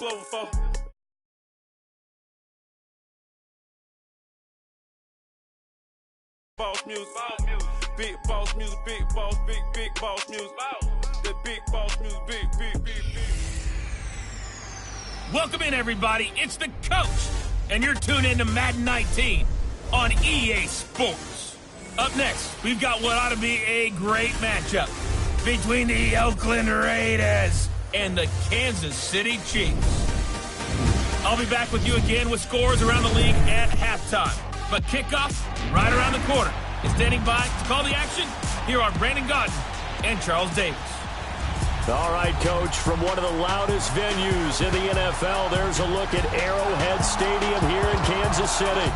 flow before. Boss music, big boss music, big boss, big boss music. The big boss music, big. Welcome in, everybody. It's the coach, and you're tuned in to Madden 19 on EA Sports. Up next, we've got what ought to be a great matchup between the Oakland Raiders and the Kansas City Chiefs. I'll be back with you again with scores around the league at halftime. But kickoff right around the corner. And standing by to call the action, here are Brandon Gaudin and Charles Davis. All right, Coach, from one of the loudest venues in the NFL, there's a look at Arrowhead Stadium here in Kansas City.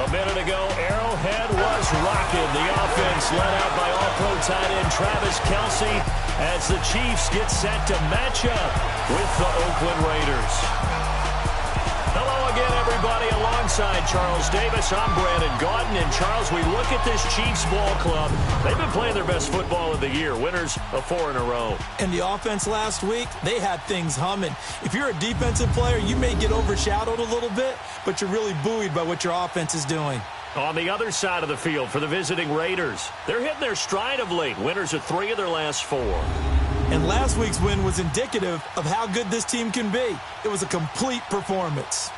A minute ago, Arrowhead was rocking. The offense led out by All-Pro tight end Travis Kelce as the Chiefs get set to match up with the Oakland Raiders. Hello again, everybody. Alongside Charles Davis, I'm Brandon Gaudin. And, Charles, we look at this Chiefs ball club. They've been playing their best football of the year, winners of 4 in a row. And the offense last week, they had things humming. If you're a defensive player, you may get overshadowed a little bit, but you're really buoyed by what your offense is doing. On the other side of the field for the visiting Raiders, they're hitting their stride of late. Winners of 3 of their last 4. And last week's win was indicative of how good this team can be. It was a complete performance.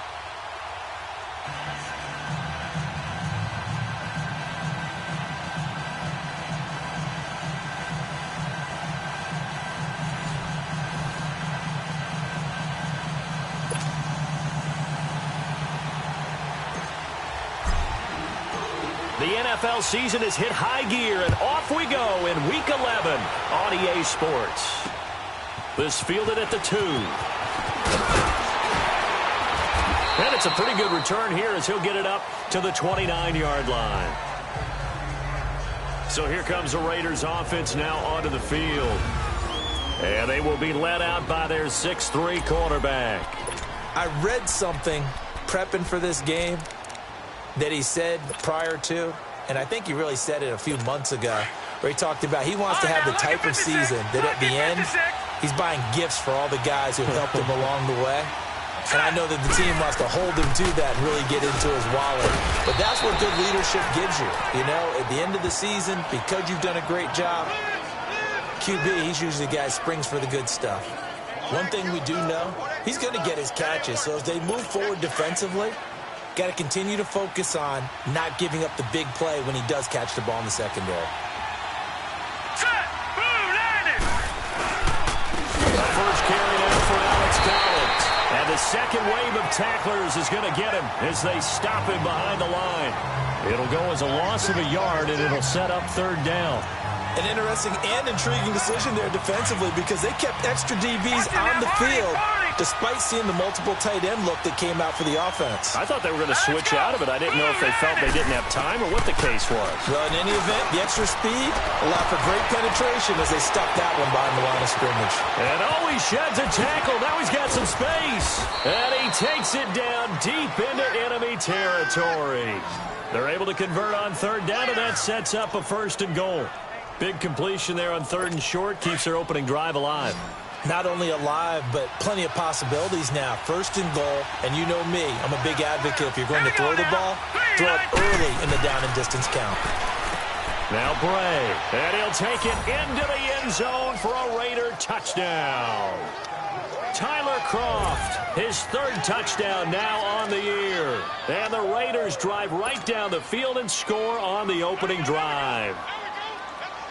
The NFL season has hit high gear, and off we go in Week 11 on EA Sports. This fielded at the 2. And it's a pretty good return here as he'll get it up to the 29-yard line. So here comes the Raiders offense now onto the field. And they will be led out by their 6'3 quarterback. I read something prepping for this game that he said prior to, and I think he really said it a few months ago, where he talked about he wants to have the type of season that at the end, he's buying gifts for all the guys who helped him along the way. And I know that the team wants to hold him to that and really get into his wallet. But that's what good leadership gives you. You know, at the end of the season, because you've done a great job, QB, he's usually the guy who springs for the good stuff. One thing we do know, he's going to get his catches. So as they move forward defensively, got to continue to focus on not giving up the big play when he does catch the ball in the secondary. The first carry now for Alex Collins. And the second wave of tacklers is going to get him as they stop him behind the line. It'll go as a loss of a yard, and it'll set up 3rd down. An interesting and intriguing decision there defensively because they kept extra DBs on the field despite seeing the multiple tight end look that came out for the offense. I thought they were going to switch out of it. I didn't know if they felt they didn't have time or what the case was. Well, in any event, the extra speed allowed for great penetration as they stuck that one behind the line of scrimmage. And he sheds a tackle. Now he's got some space. And he takes it down deep into enemy territory. They're able to convert on 3rd down, and that sets up a 1st and goal. Big completion there on 3rd and short keeps their opening drive alive. Not only alive, but plenty of possibilities now. 1st and goal, and you know me, I'm a big advocate. If you're going to throw the ball, throw it early in the down and distance count. Now Bray, and he'll take it into the end zone for a Raider touchdown. Tyler Kroft, his 3rd touchdown now on the year. And the Raiders drive right down the field and score on the opening drive.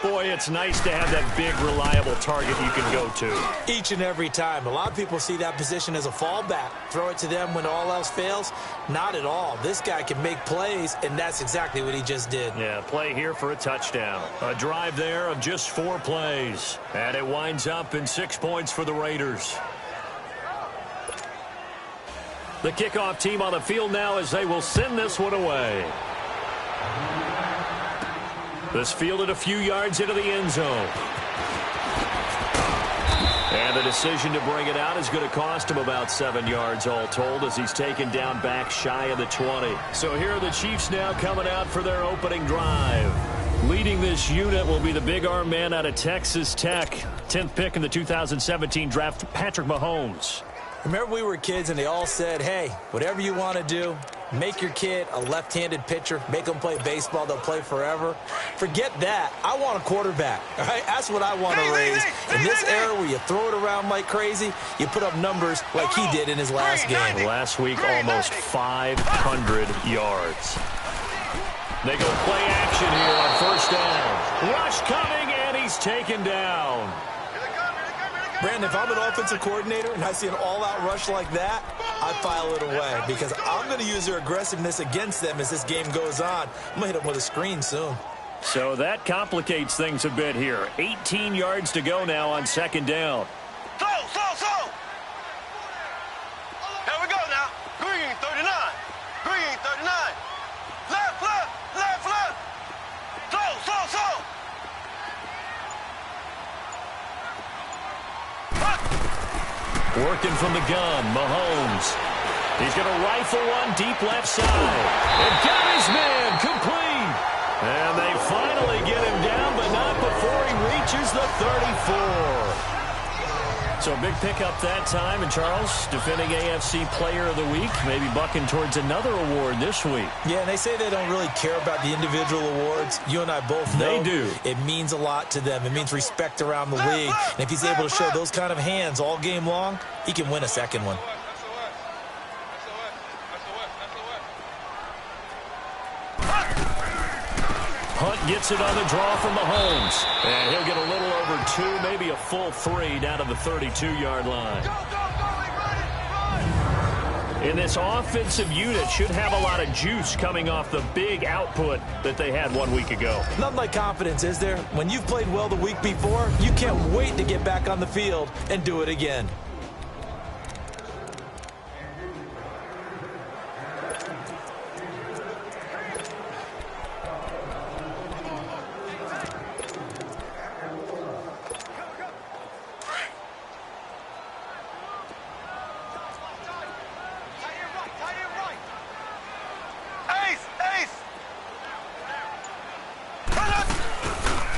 Boy, it's nice to have that big, reliable target you can go to. Each and every time. A lot of people see that position as a fallback. Throw it to them when all else fails. Not at all. This guy can make plays, and that's exactly what he just did. Yeah, play here for a touchdown. A drive there of just 4 plays. And it winds up in 6 points for the Raiders. The kickoff team on the field now as they will send this one away. This fielded a few yards into the end zone. And the decision to bring it out is going to cost him about 7 yards all told as he's taken down back shy of the 20. So here are the Chiefs now coming out for their opening drive. Leading this unit will be the big arm man out of Texas Tech. 10th pick in the 2017 draft, Patrick Mahomes. Remember we were kids and they all said, hey, whatever you want to do, make your kid a left-handed pitcher, make them play baseball, they'll play forever. Forget that. I want a quarterback, all right? That's what I want to raise. In this era where you throw it around like crazy, you put up numbers like he did in his last game. Last week, almost 500 yards. They go play action here on first down. Rush coming, and he's taken down. Brandon, if I'm an offensive coordinator and I see an all-out rush like that, I file it away because I'm going to use their aggressiveness against them as this game goes on. I'm going to hit them with a screen soon. So that complicates things a bit here. 18 yards to go now on second down. So. Here we go now. Green 39. Green 39. Left. So. Working from the gun, Mahomes. He's going to rifle one deep left side. And got his man complete. And they finally get him down, but not before he reaches the 34. So a big pickup that time. And Charles, defending AFC Player of the Week, maybe bucking towards another award this week. Yeah, and they say they don't really care about the individual awards. You and I both know they do. It means a lot to them. It means respect around the league. And if he's able to show those kind of hands all game long, he can win a second one. Hunt gets it on the draw from Mahomes. And he'll get a little over 2, maybe a full 3 down to the 32-yard line. And this offensive unit should have a lot of juice coming off the big output that they had 1 week ago. Nothing like confidence, is there? When you've played well the week before, you can't wait to get back on the field and do it again.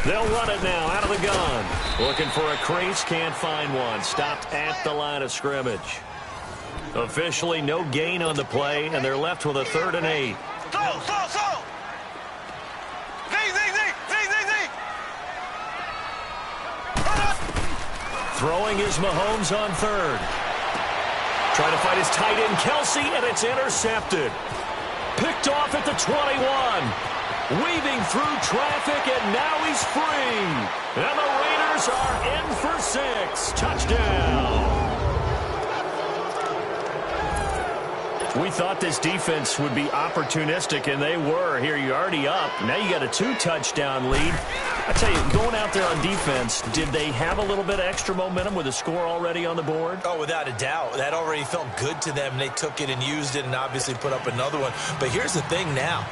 They'll run it now out of the gun. Looking for a crease, can't find one. Stopped at the line of scrimmage. Officially no gain on the play, and they're left with a 3rd and 8. So. Throwing is Mahomes on 3rd. Trying to fight his tight end, Kelsey, and it's intercepted. Picked off at the 21. Weaving through traffic, and now he's free. And the Raiders are in for 6. Touchdown. We thought this defense would be opportunistic, and they were. Here, you're already up. Now you got a 2-touchdown lead. I tell you, going out there on defense, did they have a little bit of extra momentum with a score already on the board? Oh, without a doubt. That already felt good to them. They took it and used it and obviously put up another one. But here's the thing now.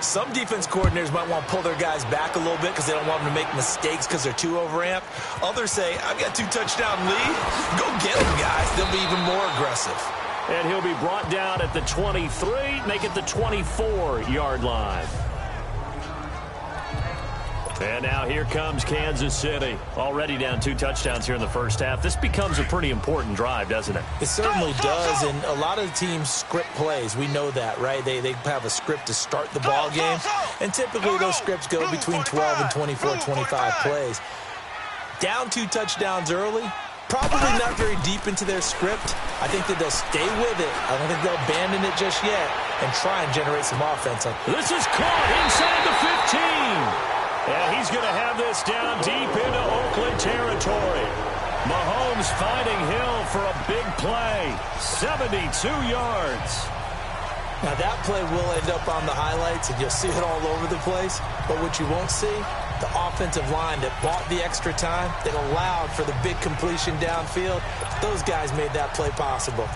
Some defense coordinators might want to pull their guys back a little bit because they don't want them to make mistakes because they're too overamped. Others say, I've got a 2-touchdown lead. Go get them, guys. They'll be even more aggressive. And he'll be brought down at the 23, make it the 24-yard line. And now here comes Kansas City. Already down 2 touchdowns here in the first half. This becomes a pretty important drive, doesn't it? It certainly does, and a lot of the teams script plays. We know that, right? They have a script to start the ball game, and typically those scripts go between 12 and 24, 25 plays. Down 2 touchdowns early, probably not very deep into their script. I think that they'll stay with it. I don't think they'll abandon it just yet and try and generate some offense. This is caught inside the 15. And he's going to have this down deep into Oakland territory. Mahomes finding Hill for a big play. 72 yards. Now that play will end up on the highlights, and you'll see it all over the place. But what you won't see, the offensive line that bought the extra time, that allowed for the big completion downfield, those guys made that play possible.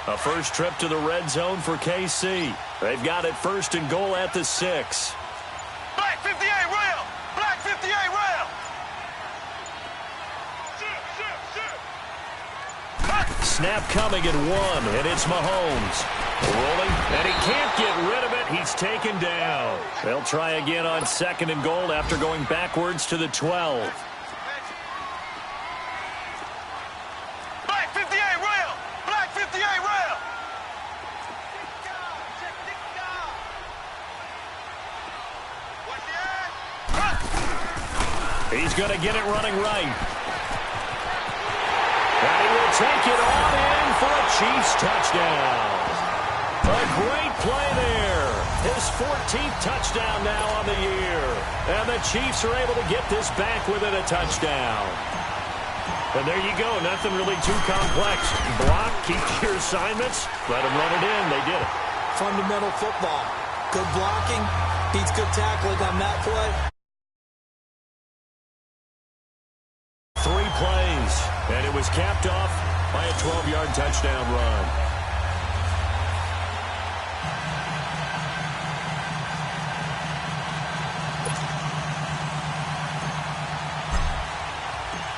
A first trip to the red zone for KC. They've got it 1st and goal at the 6. Black 58 rail. Black 58 rail. Snap coming at 1, and it's Mahomes. Rolling, and he can't get rid of it. He's taken down. They'll try again on 2nd and goal after going backwards to the 12. He's going to get it running right. And he will take it on in for a Chiefs touchdown. A great play there. His 14th touchdown now on the year. And the Chiefs are able to get this back within a touchdown. And there you go. Nothing really too complex. Block, keep your assignments, let them run it in. They did it. Fundamental football. Good blocking beats good tackling on that play. 3 plays, and it was capped off by a 12-yard touchdown run.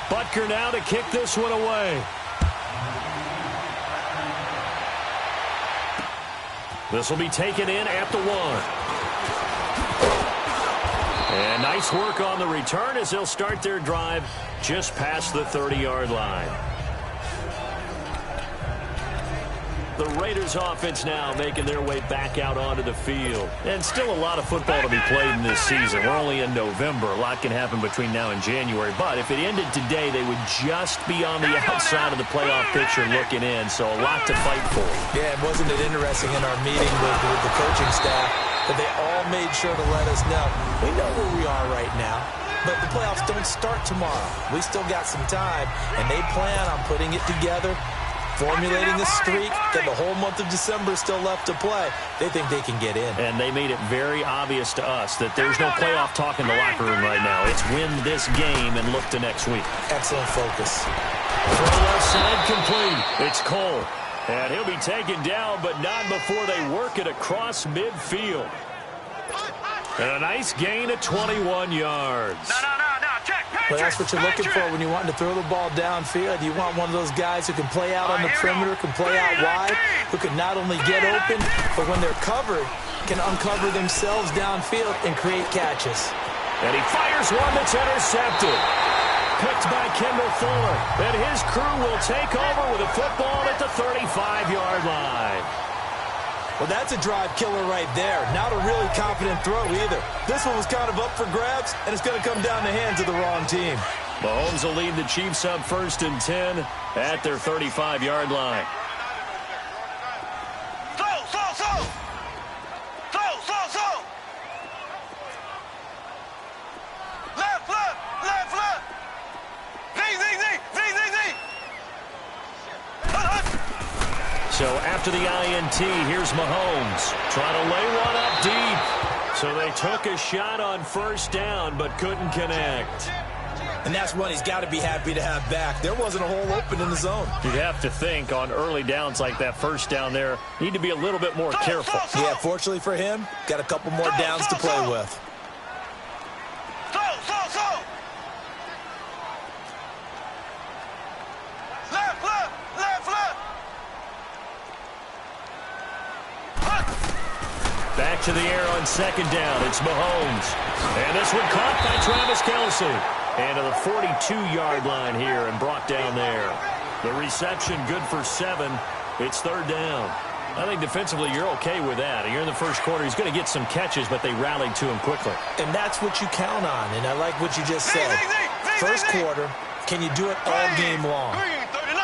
Butker now to kick this one away. This will be taken in at the 1. And nice work on the return as they'll start their drive just past the 30-yard line. The Raiders offense now making their way back out onto the field. And still a lot of football to be played in this season. We're only in November. A lot can happen between now and January. But if it ended today, they would just be on the outside of the playoff picture looking in. So a lot to fight for. Yeah, and wasn't it interesting in our meeting with the coaching staff that they all made sure to let us know, we know where we are right now, but the playoffs don't start tomorrow. We still got some time, and they plan on putting it together, formulating a streak, that the whole month of December is still left to play. They think they can get in. And they made it very obvious to us that there's no playoff talk in the locker room right now. It's win this game and look to next week. Excellent focus. Throw left side complete. It's Cole. And he'll be taken down, but not before they work it across midfield. And a nice gain of 21 yards. Well, that's what you're looking for when you want to throw the ball downfield. You want one of those guys who can play out on the perimeter, can play out wide, who can not only get open, but when they're covered, can uncover themselves downfield and create catches. And he fires one that's intercepted. Picked by Kendall Fuller. And his crew will take over with a football at the 35-yard line. Well, that's a drive killer right there. Not a really confident throw either. This one was kind of up for grabs, and it's going to come down the hands of the wrong team. Mahomes will lead the Chiefs up 1st and 10 at their 35-yard line. So after the INT, here's Mahomes trying to lay one up deep. So they took a shot on 1st down, but couldn't connect. And that's one he's got to be happy to have back. There wasn't a hole open in the zone. You'd have to think on early downs like that 1st down there, need to be a little bit more careful. Yeah, fortunately for him, got a couple more downs to play with. Back to the air on 2nd down. It's Mahomes. And this one caught by Travis Kelce. And to the 42-yard line here and brought down there. The reception good for 7. It's 3rd down. I think defensively you're okay with that. Here in the 1st quarter, he's going to get some catches, but they rallied to him quickly. And that's what you count on. And I like what you just said. 1st quarter, can you do it all game long?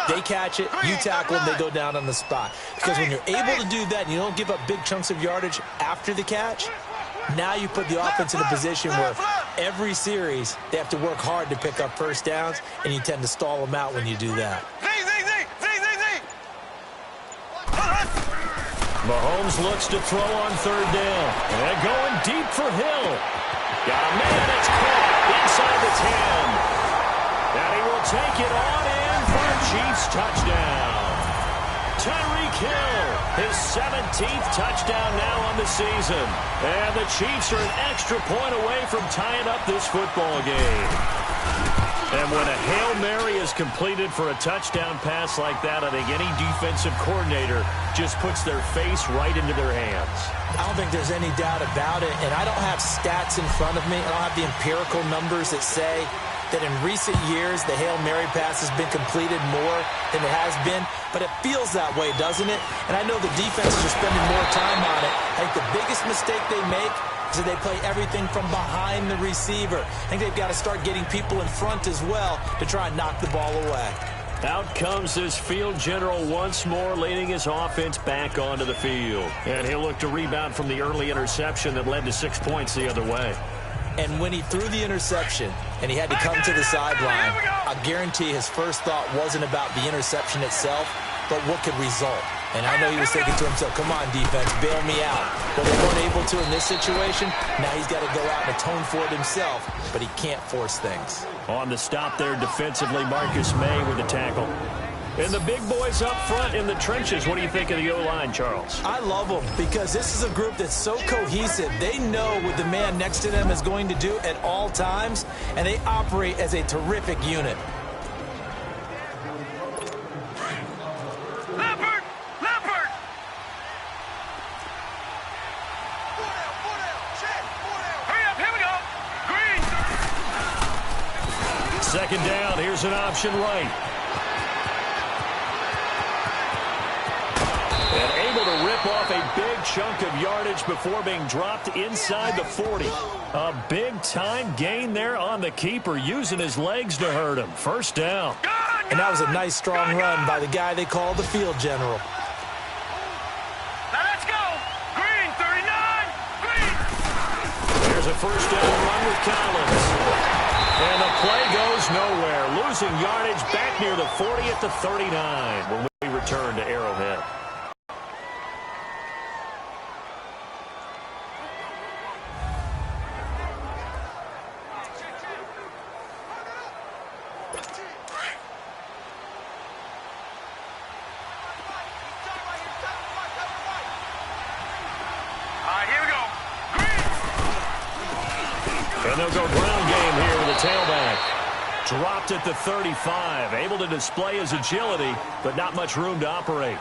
They catch it, you tackle them, they go down on the spot. Because when you're able to do that and you don't give up big chunks of yardage after the catch, now you put the offense in a position where every series they have to work hard to pick up 1st downs, and you tend to stall them out when you do that. Mahomes looks to throw on 3rd down. And going deep for Hill. Got a man that's caught inside the 10. And he will take it on in for a Chiefs touchdown. Tyreek Hill, his 17th touchdown now on the season. And the Chiefs are an extra point away from tying up this football game. And when a Hail Mary is completed for a touchdown pass like that, I think any defensive coordinator just puts their face right into their hands. I don't think there's any doubt about it, and I don't have stats in front of me. I don't have the empirical numbers that say that in recent years the Hail Mary pass has been completed more than it has been, but it feels that way, doesn't it? And I know the defenses are spending more time on it. I think the biggest mistake they make So they play everything from behind the receiver. I think they've got to start getting people in front as well to try and knock the ball away. Out comes this field general once more, leading his offense back onto the field. And he'll look to rebound from the early interception that led to 6 points the other way. And when he threw the interception and he had to come to the sideline, I guarantee his first thought wasn't about the interception itself, but what could result. And I know he was thinking to himself, come on, defense, bail me out. Well, they weren't able to in this situation. Now he's got to go out and atone for it himself, but he can't force things. On the stop there defensively, Marcus May with the tackle. And the big boys up front in the trenches. What do you think of the O-line, Charles? I love them because this is a group that's so cohesive. They know what the man next to them is going to do at all times, and they operate as a terrific unit. Second down, here's an option right. And able to rip off a big chunk of yardage before being dropped inside the 40. A big-time gain there on the keeper, using his legs to hurt him. First down. And that was a nice, strong run by the guy they call the field general. Now let's go. Green, 39. Green. There's a first down run with Collins. And the play goes nowhere, losing yardage back near the 40 at the 39 when we return to Arrowhead. All right, here we go. And they'll go ground game here with the tailback. Dropped at the 35. Able to display his agility, but not much room to operate.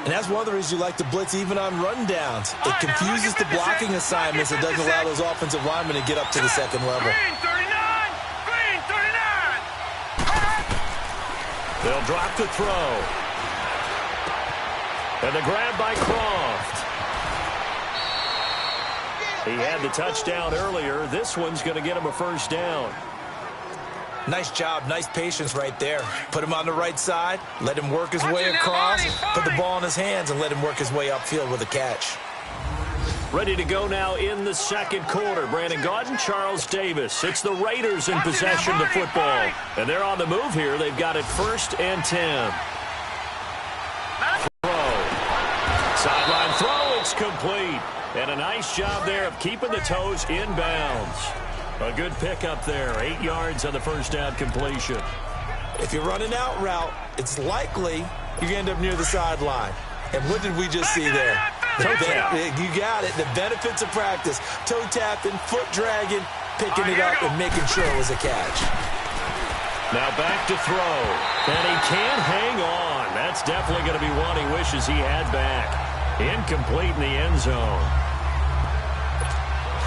And that's one of the reasons you like to blitz even on rundowns. It confuses the blocking assignments. It doesn't allow those offensive linemen to get up to the second level. Green, 39. Green, 39. They'll drop the throw. And the grab by Croft. He had the touchdown earlier. This one's going to get him a first down. Nice job, nice patience right there. Put him on the right side, let him work his way across, put the ball in his hands, and let him work his way upfield with a catch. Ready to go now in the second quarter. Brandon Gaudin, Charles Davis. It's the Raiders in possession of the football. And they're on the move here. They've got it 1st and 10. Throw. Sideline throw. It's complete. And a nice job there of keeping the toes in bounds. A good pickup there. 8 yards on the first down completion. If you're running out route, it's likely you're going to end up near the sideline. And what did we just see there? Toe tap. You got it. The benefits of practice. Toe tapping, foot dragging, picking it up, and making sure it was a catch. Now back to throw. And he can't hang on. That's definitely going to be one he wishes he had back. Incomplete in the end zone.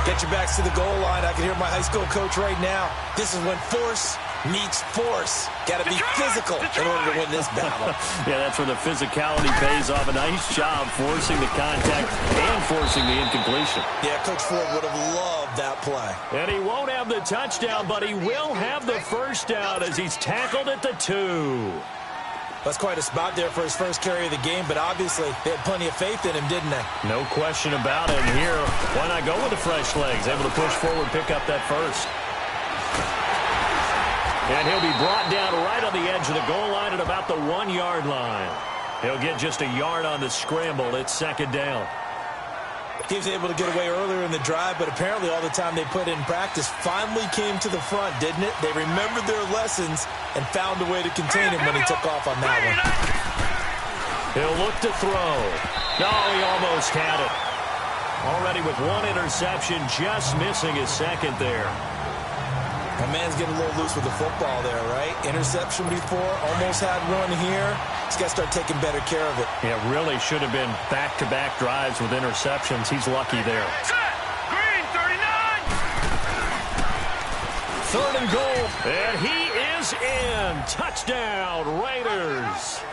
Get your backs to the goal line. I can hear my high school coach right now. This is when force meets force. Got to be physical in order to win this battle. Yeah, that's where the physicality pays off. A nice job forcing the contact and forcing the incompletion. Yeah, Coach Ford would have loved that play. And he won't have the touchdown, but he will have the first down as he's tackled at the 2. That's quite a spot there for his first carry of the game, but obviously they had plenty of faith in him, didn't they? No question about it. And here, why not go with the fresh legs? Able to push forward, pick up that first. And he'll be brought down right on the edge of the goal line at about the 1-yard line. He'll get just a yard on the scramble. It's second down. He was able to get away earlier in the drive, but apparently all the time they put in practice finally came to the front, didn't it? They remembered their lessons and found a way to contain him when he took off on that one. He'll look to throw. No, he almost had it. Already with 1 interception, just missing his second there. My man's getting a little loose with the football there, right? Interception before, almost had one here. He's got to start taking better care of it. Yeah, really should have been back-to-back drives with interceptions. He's lucky there. Green, 39. 3rd and goal. And he is in. Touchdown, Raiders.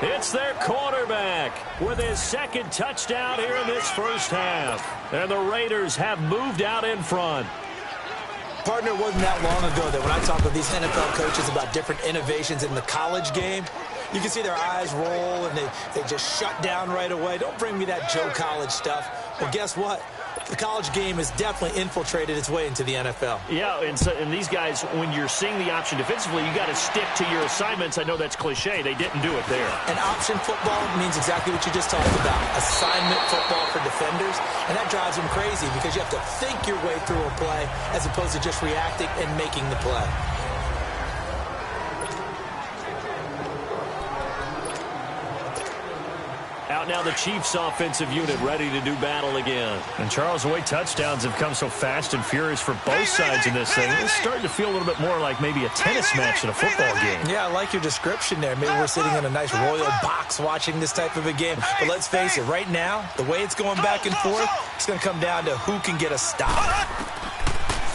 It's their quarterback with his second touchdown here in this first half. And the Raiders have moved out in front. Partner, it wasn't that long ago that when I talk with these NFL coaches about different innovations in the college game, you can see their eyes roll and they just shut down right away. Don't bring me that Joe College stuff. Well, guess what? The college game has definitely infiltrated its way into the NFL. Yeah, and these guys, when you're seeing the option defensively, you got to stick to your assignments. I know that's cliche. They didn't do it there. And option football means exactly what you just talked about. Assignment football for defenders. And that drives them crazy because you have to think your way through a play as opposed to just reacting and making the play. Out now the Chiefs offensive unit ready to do battle again. And Charles, the way touchdowns have come so fast and furious for both sides in this thing, it's starting to feel a little bit more like maybe a tennis match in a football game. Yeah, I like your description there. Maybe we're sitting in a nice royal box watching this type of a game. But let's face it, right now, the way it's going back and forth, it's going to come down to who can get a stop.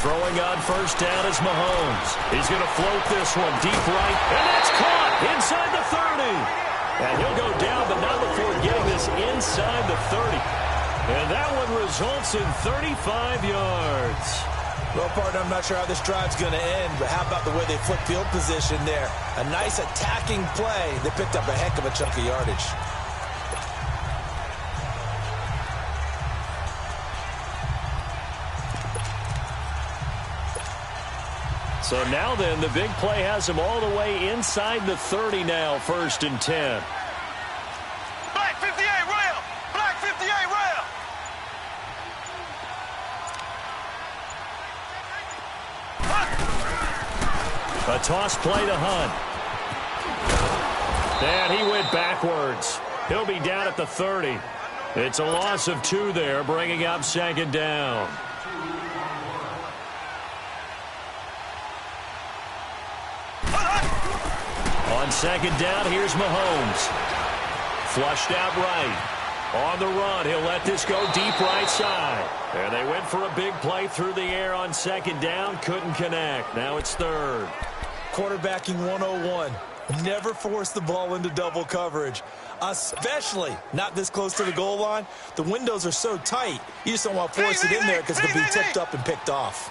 Throwing on first down is Mahomes. He's going to float this one deep right, and that's caught inside the 30. And he'll go down, but not before getting this inside the 30. And that one results in 35 yards. Well, partner, I'm not sure how this drive's going to end, but how about the way they flip field position there? A nice attacking play. They picked up a heck of a chunk of yardage. So now then, the big play has him all the way inside the 30 now, 1st and 10. Black 58 rail! Black 58 rail! A toss play to Hunt. And he went backwards. He'll be down at the 30. It's a loss of 2 there, bringing up 2nd down. On 2nd down, here's Mahomes. Flushed out right. On the run, he'll let this go deep right side. And they went for a big play through the air on 2nd down. Couldn't connect. Now it's 3rd. Quarterbacking 101. Never force the ball into double coverage, especially not this close to the goal line. The windows are so tight, you just don't want to force it in there because it'll be tipped up and picked off.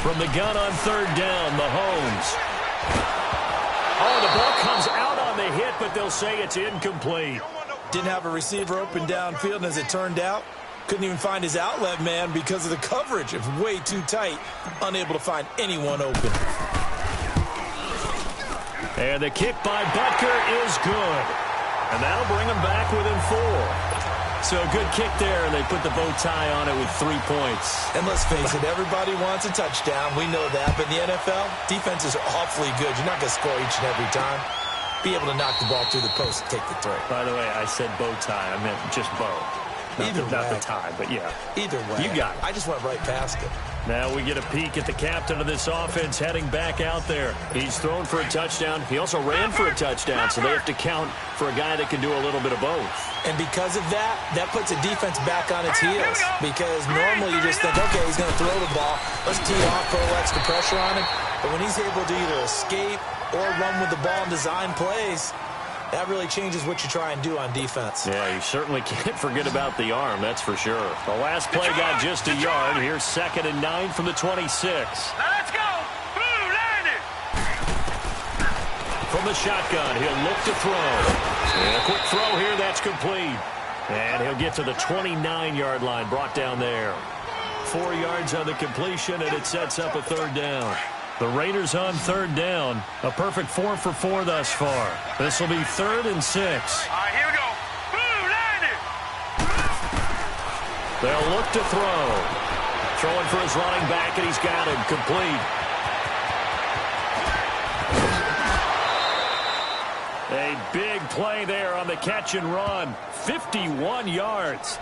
From the gun on 3rd down, Mahomes. Oh, the ball comes out on the hit, but they'll say it's incomplete. Didn't have a receiver open downfield, and as it turned out, couldn't even find his outlet man because of the coverage. It was way too tight, unable to find anyone open. And the kick by Butker is good. And that'll bring him back within 4. So a good kick there, and they put the bow tie on it with 3 points. And let's face it, everybody wants a touchdown. We know that. But in the NFL, defenses are awfully good. You're not going to score each and every time. Be able to knock the ball through the post and take the throw. By the way, I said bow tie. I meant just bow. Not the tie, but yeah. Either way. You got it. I just went right past it. Now we get a peek at the captain of this offense heading back out there. He's thrown for a touchdown. He also ran for a touchdown, so they have to count for a guy that can do a little bit of both. And because of that, that puts a defense back on its heels. Because normally you just think, okay, he's going to throw the ball. Let's tee off, put a little extra pressure on him. But when he's able to either escape or run with the ball and design plays, that really changes what you try and do on defense. Yeah, you certainly can't forget about the arm, that's for sure. The last play got just a yard. Here's 2nd and 9 from the 26. Now let's go! Boom, land it! From the shotgun, he'll look to throw. And a quick throw here, that's complete. And he'll get to the 29-yard line, brought down there. 4 yards on the completion, and it sets up a 3rd down. The Raiders on 3rd down. A perfect 4 for 4 thus far. This will be 3rd and 6. All right, here we go. Boom, land it! They'll look to throw. Throwing for his running back, and he's got him complete. A big play there on the catch and run. 51 yards.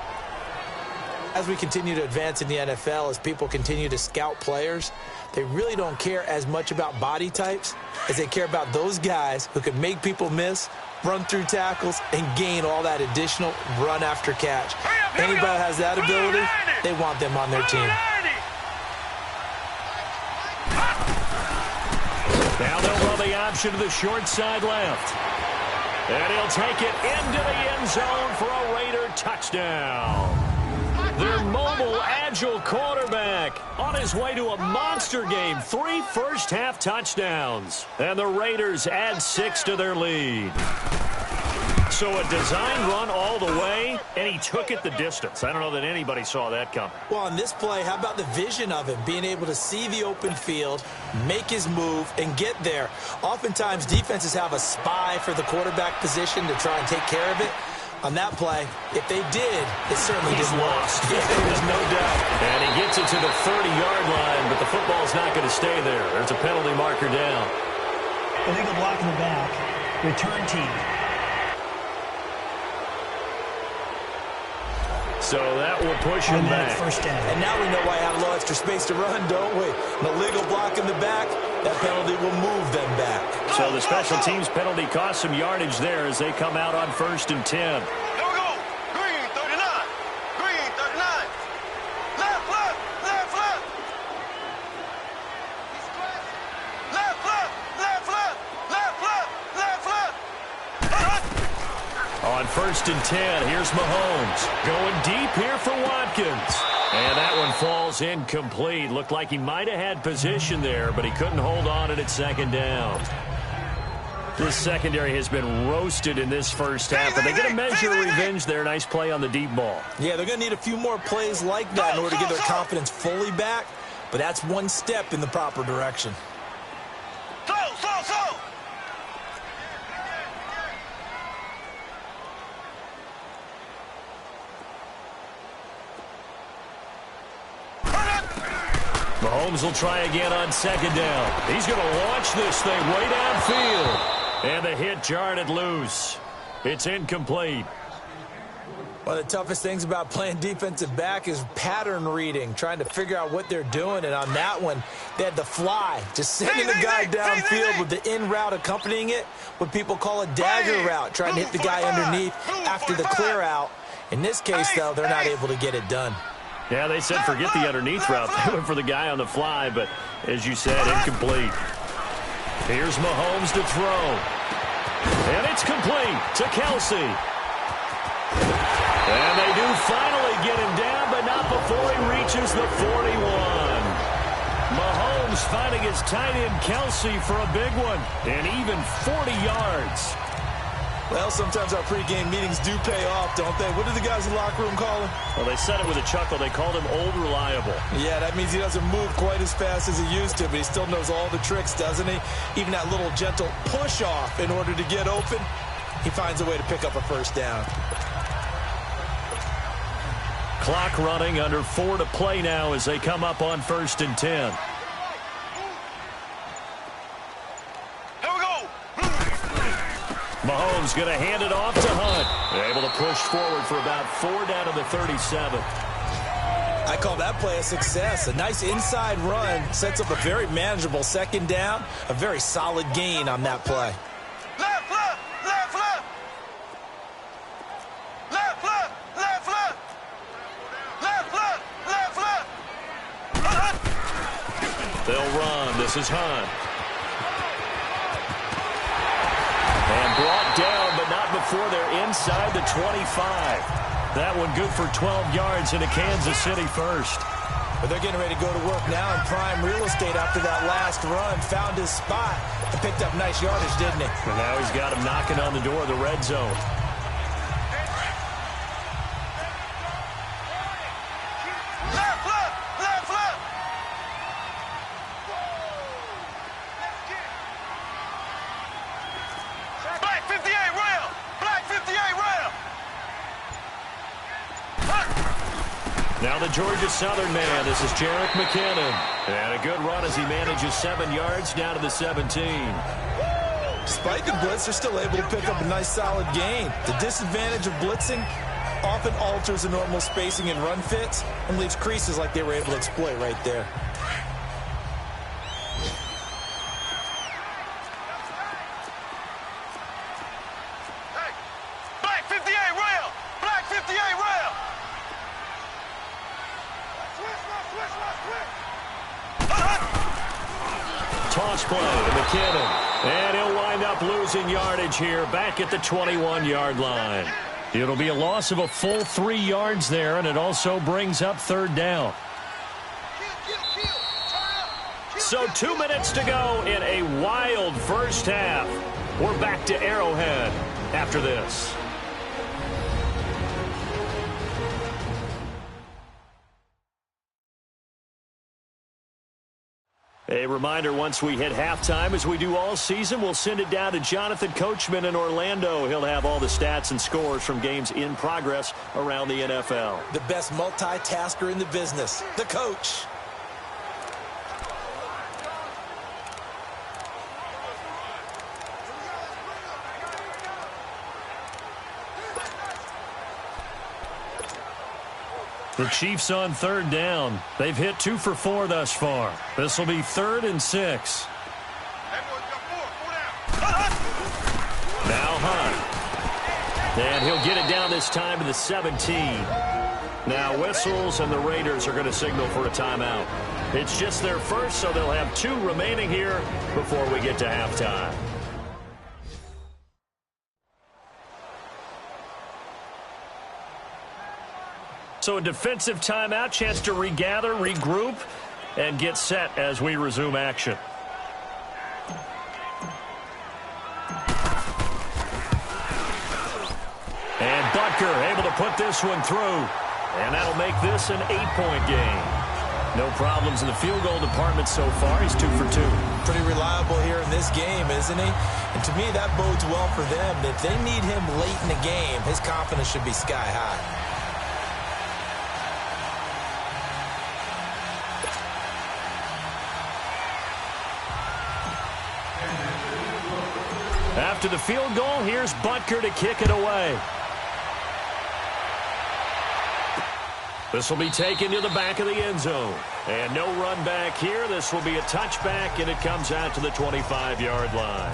As we continue to advance in the NFL, as people continue to scout players, they really don't care as much about body types as they care about those guys who can make people miss, run through tackles, and gain all that additional run after catch. Anybody who has that ability, they want them on their team. Now they'll run the option to the short side left. And he'll take it into the end zone for a Raider touchdown. Their mobile, agile quarterback on his way to a monster game. 3 first-half touchdowns. And the Raiders add 6 to their lead. So a design run all the way, and he took it the distance. I don't know that anybody saw that coming. Well, on this play, how about the vision of him, being able to see the open field, make his move, and get there? Oftentimes, defenses have a spy for the quarterback position to try and take care of it. On that play, if they did, it certainly didn't work. Yeah, there's no doubt. And he gets it to the 30-yard line, but the football's not going to stay there. There's a penalty marker down. Illegal block in the back. Return team. So that will push him back. First down. And now we know why I have a little extra space to run, don't we? An illegal block in the back, that penalty will move them back. So the special teams penalty cost some yardage there as they come out on 1st and 10. Here we go. Green 39. Green 39. Left, left, left, left. Left, left, left, left, left, left, left, left. On 1st and 10, here's Mahomes. Going deep here for Watkins. And that one falls incomplete. Looked like he might have had position there, but he couldn't hold on to it at 2nd down. This secondary has been roasted in this first half, but they're going to measure revenge there. Nice play on the deep ball. Yeah, they're going to need a few more plays like that in order to get their confidence fully back, but that's one step in the proper direction. Slow. Mahomes will try again on 2nd down. He's going to launch this thing way downfield. And the hit jarred it loose. It's incomplete. One of the toughest things about playing defensive back is pattern reading, trying to figure out what they're doing. And on that one, they had the fly, just sending the guy downfield with the in route accompanying it, what people call a dagger route, trying to hit the guy underneath after the clear out. In this case, though, they're not able to get it done. Yeah, they said forget the underneath route. They went for the guy on the fly, but as you said, incomplete. Here's Mahomes to throw. And it's complete to Kelsey. And they do finally get him down, but not before he reaches the 41. Mahomes finding his tight end Kelsey for a big one. And even 40 yards. Well, sometimes our pregame meetings do pay off, don't they? What do the guys in the locker room call him? Well, they said it with a chuckle. They called him Old Reliable. Yeah, that means he doesn't move quite as fast as he used to, but he still knows all the tricks, doesn't he? Even that little gentle push-off in order to get open, he finds a way to pick up a first down. Clock running, under 4 to play now as they come up on 1st and 10. Mahomes going to hand it off to Hunt. Able to push forward for about 4 down to the 37. I call that play a success. A nice inside run sets up a very manageable 2nd down. A very solid gain on that play. Left, left, left, left. Left, left, left, left. Left, left, left, left. They'll run. This is Hunt. And brought down, but not before they're inside the 25. That one good for 12 yards into Kansas City first. But they're getting ready to go to work now in prime real estate after that last run. Found his spot and picked up nice yardage, didn't he? And now he's got him knocking on the door of the red zone. Left, left, left, left. Black 58 rail. Black 58 rail. Now the Georgia Southern man. This is Jerick McKinnon. And a good run as he manages 7 yards down to the 17. Despite the blitz, they're still able to pick up a nice solid gain. The disadvantage of blitzing, often alters the normal spacing and run fits and leaves creases like they were able to exploit right there. Hey, Black 58 rail! Black 58 rail! Toss play to McKinnon. And he'll wind up losing yardage here back at the 21-yard line. It'll be a loss of a full 3 yards there, and it also brings up third down. So 2 minutes to go in a wild first half. We're back to Arrowhead after this. A reminder, once we hit halftime, as we do all season, we'll send it down to Jonathan Coachman in Orlando. He'll have all the stats and scores from games in progress around the NFL. The best multitasker in the business, the coach. The Chiefs on third down. They've hit 2 for 4 thus far. This will be 3rd and 6. Now Hunt. And he'll get it down this time to the 17. Now whistles, and the Raiders are going to signal for a timeout. It's just their first, so they'll have 2 remaining here before we get to halftime. So a defensive timeout, chance to regather, regroup, and get set as we resume action. And Butker able to put this one through. And that'll make this an 8-point game. No problems in the field goal department so far. He's 2 for 2. Pretty reliable here in this game, isn't he? And to me, that bodes well for them. If they need him late in the game, his confidence should be sky high. After the field goal, here's Butker to kick it away. This will be taken to the back of the end zone. And no run back here. This will be a touchback, and it comes out to the 25-yard line.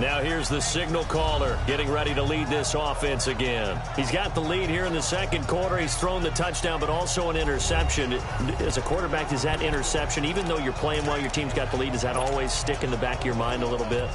Now here's the signal caller getting ready to lead this offense again. He's got the lead here in the second quarter. He's thrown the touchdown, but also an interception. As a quarterback, does that interception, even though you're playing well, your team's got the lead, does that always stick in the back of your mind a little bit?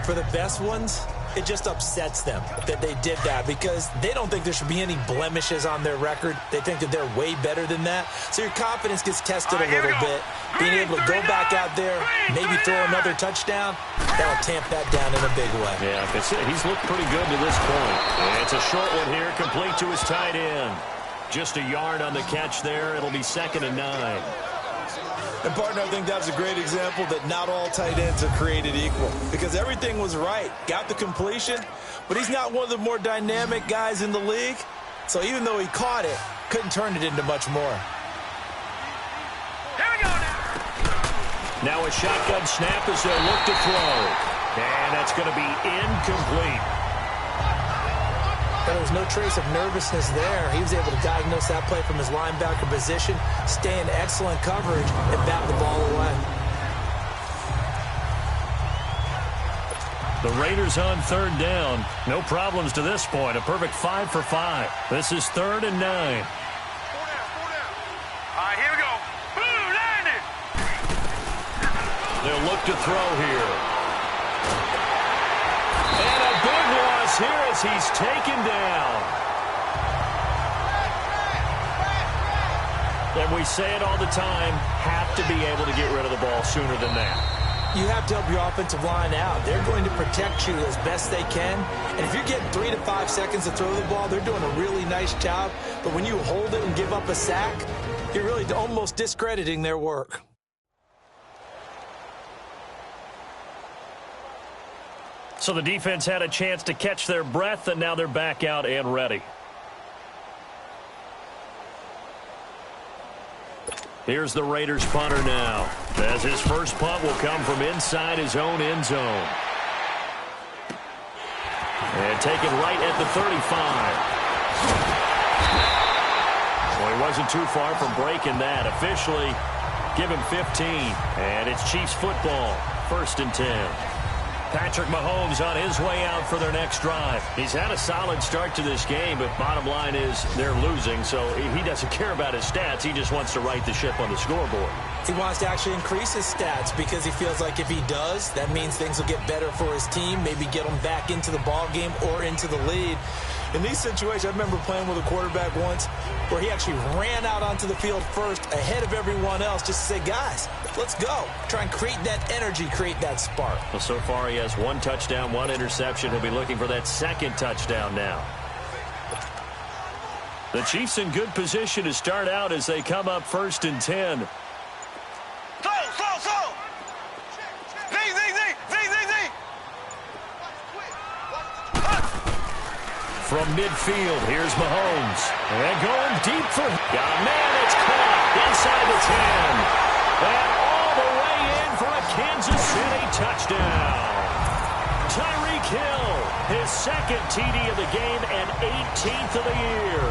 For the best ones, it just upsets them that they did that because they don't think there should be any blemishes on their record. They think that they're way better than that. So your confidence gets tested a little bit. Being able to go back out there, maybe throw another touchdown, that'll tamp that down in a big way. Yeah, he's looked pretty good to this point. And it's a short one here, complete to his tight end. Just a yard on the catch there. It'll be 2nd and 9. And, partner, I think that's a great example that not all tight ends are created equal because everything was right. Got the completion, but he's not one of the more dynamic guys in the league. So even though he caught it, couldn't turn it into much more. Here we go now. Now a shotgun snap as they'll look to throw. And that's going to be incomplete. There was no trace of nervousness there. He was able to diagnose that play from his linebacker position, stay in excellent coverage, and bat the ball away. The Raiders on third down. No problems to this point. A perfect 5 for 5. This is 3rd and 9. 4 down, 4 down. All right, here we go. Boom, landed. They'll look to throw here. And a big loss here as he's taken down. And we say it all the time, have to be able to get rid of the ball sooner than that. You have to help your offensive line out. They're going to protect you as best they can. And if you're getting 3 to 5 seconds to throw the ball, they're doing a really nice job. But when you hold it and give up a sack, you're really almost discrediting their work. So the defense had a chance to catch their breath, and now they're back out and ready. Here's the Raiders punter now, as his first punt will come from inside his own end zone. And taken right at the 35. Well, he wasn't too far from breaking that. Officially, give him 15. And it's Chiefs football, 1st and 10. Patrick Mahomes on his way out for their next drive. He's had a solid start to this game, but bottom line is they're losing, so he doesn't care about his stats. He just wants to right the ship on the scoreboard. He wants to actually increase his stats because he feels like if he does, that means things will get better for his team, maybe get him back into the ball game or into the lead. In these situations, I remember playing with a quarterback once where he actually ran out onto the field first ahead of everyone else just to say, guys, let's go. Try and create that energy, create that spark. Well, so far he has 1 touchdown, 1 interception. He'll be looking for that 2nd touchdown now. The Chiefs in good position to start out as they come up 1st and 10. From midfield, here's Mahomes. And going deep for... man, it's caught inside the 10. And all the way in for a Kansas City touchdown. Tyreek Hill, his 2nd TD of the game and 18th of the year.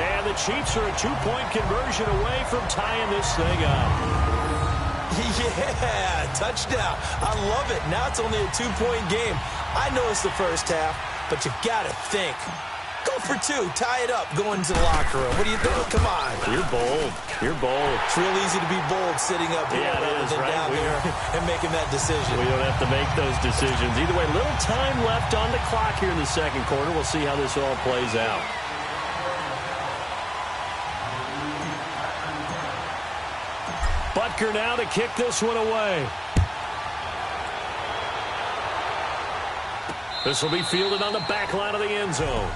And the Chiefs are a 2-point conversion away from tying this thing up. Yeah, touchdown. I love it. Now it's only a 2-point game. I know it's the first half, but you got to think. Go for 2. Tie it up. Go into the locker room. What do you think? Come on. You're bold. You're bold. It's real easy to be bold sitting up here rather than down here and making that decision. We don't have to make those decisions. Either way, little time left on the clock here in the 2nd quarter. We'll see how this all plays out. Butker now to kick this one away. This will be fielded on the back line of the end zone.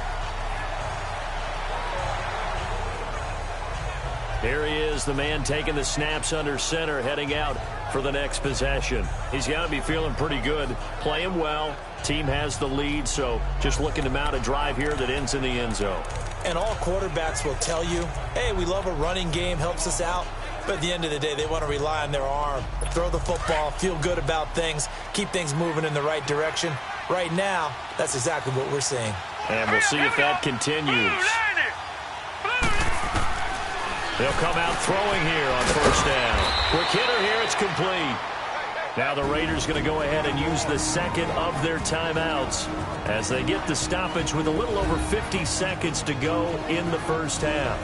Here he is, the man taking the snaps under center, heading out for the next possession. He's got to be feeling pretty good, playing well. Team has the lead, so just looking to mount a drive here that ends in the end zone. And all quarterbacks will tell you, hey, we love a running game, helps us out. But at the end of the day, they want to rely on their arm, throw the football, feel good about things, keep things moving in the right direction. Right now, that's exactly what we're seeing. And we'll see if that continues. They'll come out throwing here on 1st down. Quick hitter here, it's complete. Now the Raiders going to go ahead and use the 2nd of their timeouts as they get the stoppage with a little over 50 seconds to go in the 1st half.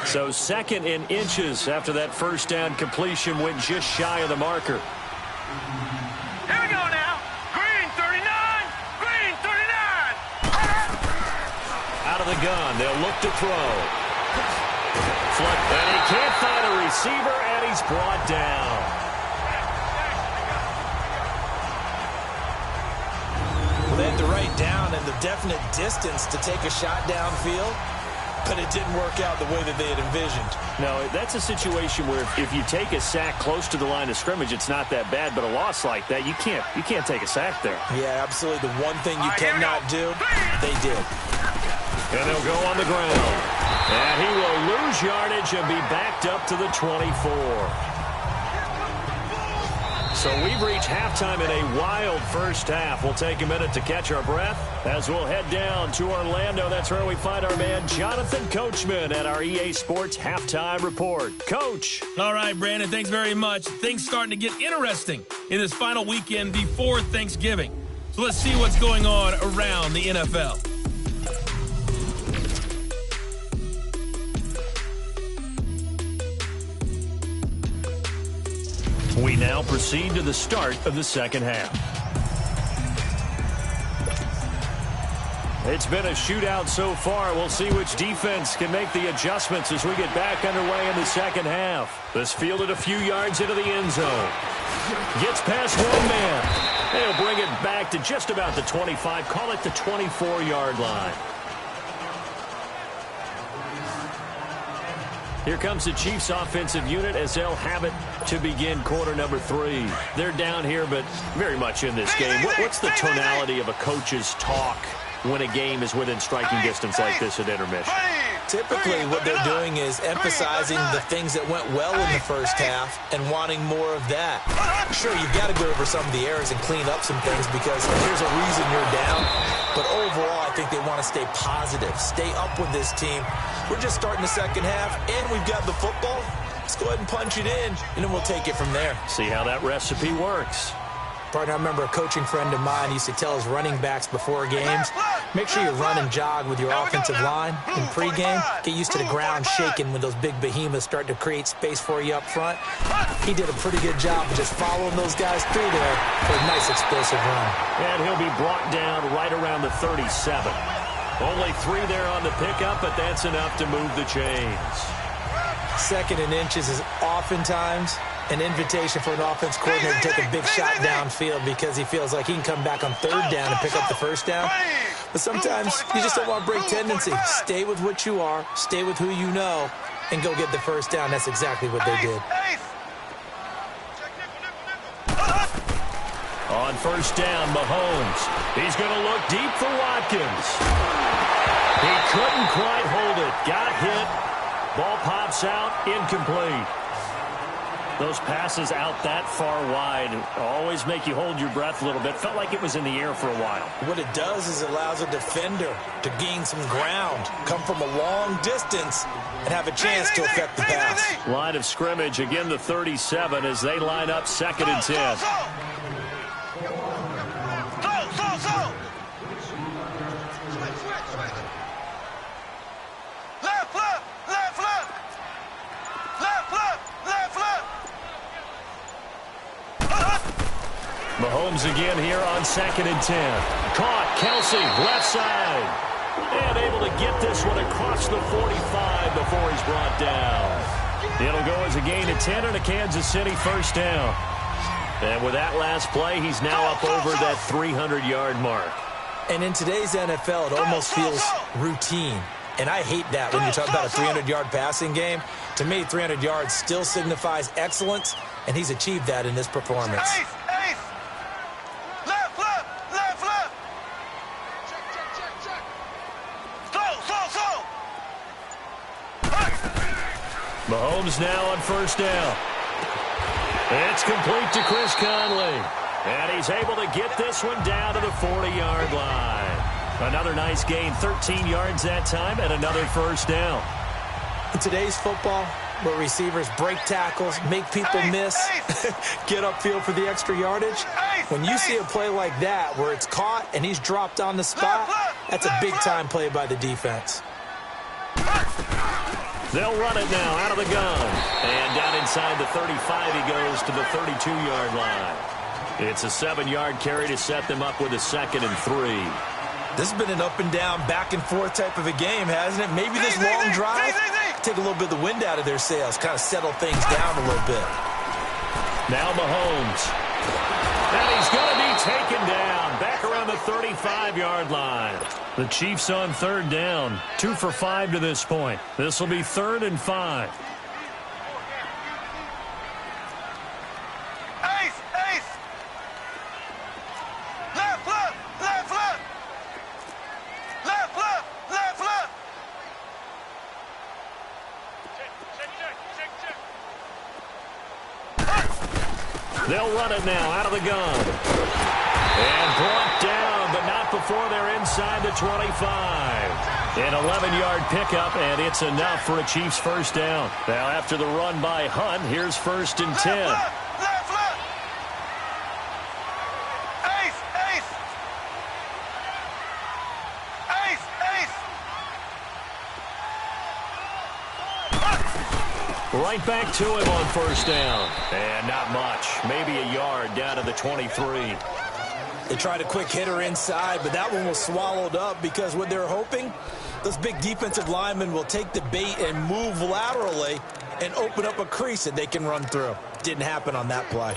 So 2nd and inches after that 1st down completion went just shy of the marker. Here we go now. Green 39. Green 39. Out of the gun. They'll look to throw. And he can't find a receiver, and he's brought down. Well, they had the right down and the definite distance to take a shot downfield, but it didn't work out the way that they had envisioned. No, that's a situation where if you take a sack close to the line of scrimmage, it's not that bad, but a loss like that, you can't take a sack there. Yeah, absolutely. The one thing you cannot do, they did. And they'll go on the ground. And he will lose yardage and be backed up to the 24. So we've reached halftime in a wild 1st half. We'll take a minute to catch our breath as we'll head down to Orlando. That's where we find our man Jonathan Coachman at our EA Sports Halftime Report. Coach. All right, Brandon, thanks very much. Things starting to get interesting in this final weekend before Thanksgiving. So let's see what's going on around the NFL. We now proceed to the start of the 2nd half. It's been a shootout so far. We'll see which defense can make the adjustments as we get back underway in the 2nd half. This fielded a few yards into the end zone. Gets past one man. They'll bring it back to just about the 25. Call it the 24-yard line. Here comes the Chiefs offensive unit as they'll have it to begin quarter number 3. They're down here, but very much in this game. What's the tonality of a coach's talk when a game is within striking distance like this at intermission? Typically, what they're doing is emphasizing the things that went well in the first half and wanting more of that. Sure, you've got to go over some of the errors and clean up some things because there's a reason you're down. But overall, I think they want to stay positive, stay up with this team. We're just starting the second half, and we've got the football. Let's go ahead and punch it in, and then we'll take it from there. See how that recipe works. Partner, I remember a coaching friend of mine used to tell his running backs before games, make sure you run and jog with your offensive line in pregame. Get used to the ground shaking when those big behemoths start to create space for you up front. He did a pretty good job of just following those guys through there for a nice explosive run. And he'll be brought down right around the 37. Only 3 there on the pickup, but that's enough to move the chains. 2nd and inches is oftentimes an invitation for an offense coordinator to take a big shot downfield because he feels like he can come back on 3rd down and pick up the 1st down. But sometimes you just don't want to break tendency. Stay with what you are, stay with who you know, and go get the 1st down. That's exactly what they did. On 1st down, Mahomes. He's going to look deep for Watkins. He couldn't quite hold it. Got hit. Ball pops out. Incomplete. Those passes out that far wide always make you hold your breath a little bit. Felt like it was in the air for a while. What it does is it allows a defender to gain some ground, come from a long distance, and have a chance to affect the pass. Line of scrimmage, again the 37 as they line up 2nd and 10. Mahomes again here on 2nd and 10. Caught, Kelsey, left side. And able to get this one across the 45 before he's brought down. It'll go as a gain of 10 and a Kansas City 1st down. And with that last play, he's now up over that 300-yard mark. And in today's NFL, it almost feels routine. And I hate that when you talk about a 300-yard passing game. To me, 300 yards still signifies excellence, and he's achieved that in this performance. Mahomes now on 1st down. It's complete to Chris Conley. And he's able to get this one down to the 40-yard line. Another nice gain, 13 yards that time, and another 1st down. In today's football, where receivers break tackles, make people miss, get upfield for the extra yardage, when you see a play like that where it's caught and he's dropped on the spot, that's a big-time play by the defense. They'll run it now out of the gun. And down inside the 35, he goes to the 32-yard line. It's a 7-yard carry to set them up with a 2nd and 3. This has been an up-and-down, back-and-forth type of a game, hasn't it? Maybe this long drive take a little bit of the wind out of their sails, kind of settle things down a little bit. Now Mahomes. And he's going to be taken down back around the 35-yard line. The Chiefs on 3rd down. 2 for 5 to this point. This will be 3rd and 5. They'll run it now out of the gun. And brought down, but not before they're inside the 25. An 11-yard pickup, and it's enough for a Chiefs 1st down. Now after the run by Hunt, here's 1st and 10. Right back to him on 1st down. And not much. Maybe a yard down to the 23. They tried a quick hitter inside, but that one was swallowed up because what they're hoping, those big defensive linemen will take the bait and move laterally and open up a crease that they can run through. Didn't happen on that play.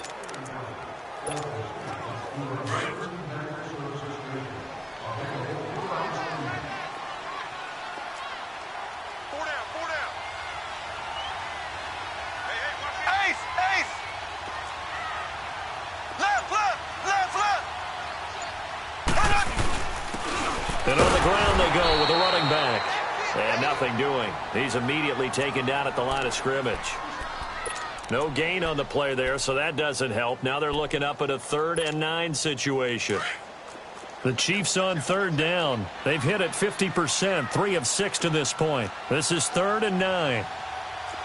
nothing doing. He's immediately taken down at the line of scrimmage. No gain on the play there, so that doesn't help. Now they're looking up at a 3rd and 9 situation. The Chiefs on 3rd down. They've hit it 50%, 3 of 6 to this point. This is 3rd and 9.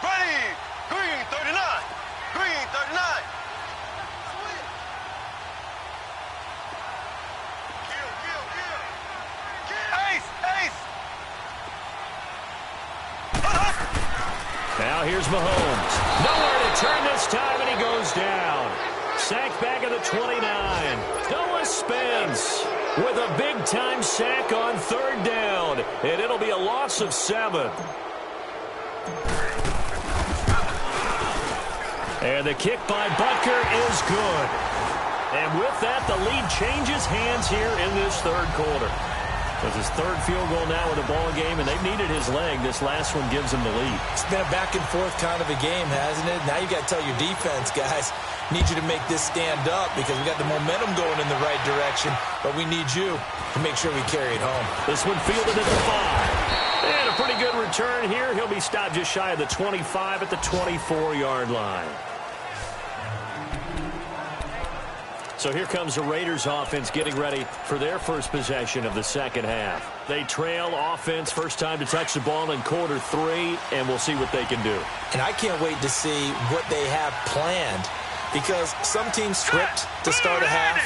Ready. Green 39. Green 39. Ace. Ace. Now here's Mahomes. Nowhere to turn this time, and he goes down. Sacked back at the 29. Noah Spence with a big-time sack on 3rd down, and it'll be a loss of 7. And the kick by Butker is good. And with that, the lead changes hands here in this 3rd quarter. With his 3rd field goal now in the ball game, and they've needed his leg. This last one gives him the lead. It's been a back-and-forth kind of a game, hasn't it? Now you got to tell your defense, guys, need you to make this stand up because we got the momentum going in the right direction, but we need you to make sure we carry it home. This one fielded at the 5. And a pretty good return here. He'll be stopped just shy of the 25 at the 24-yard line. So here comes the Raiders offense getting ready for their first possession of the second half. They trail offense, first time to touch the ball in quarter 3, and we'll see what they can do. And I can't wait to see what they have planned because some teams script to start a half.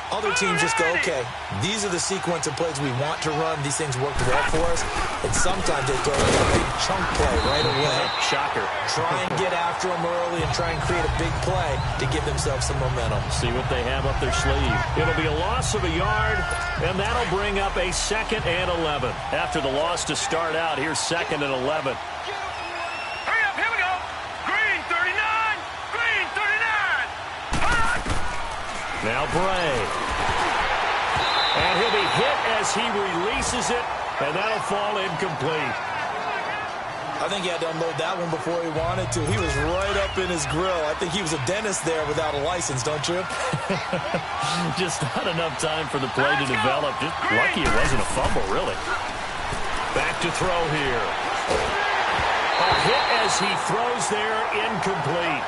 Other teams just go, okay, these are the sequence of plays we want to run. These things work well for us. And sometimes they throw in a big chunk play right away. Shocker. Try and get after them early and try and create a big play to give themselves some momentum. See what they have up their sleeve. It'll be a loss of a yard, and that'll bring up a 2nd and 11. After the loss to start out, here's 2nd and 11. Hurry up. Here we go. Green 39. Green 39. Now Bray. And he'll be hit as he releases it, and that'll fall incomplete. I think he had to unload that one before he wanted to. He was right up in his grill. I think he was a dentist there without a license, don't you? Just not enough time for the play to develop. Just lucky it wasn't a fumble, really. Back to throw here. A hit as he throws there, incomplete.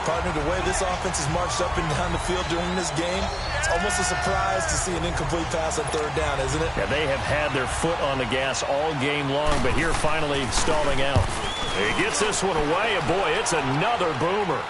Partner, the way this offense has marched up and down the field during this game, it's almost a surprise to see an incomplete pass on 3rd down, isn't it? Yeah, they have had their foot on the gas all game long, but here finally stalling out. He gets this one away, and boy, it's another boomer.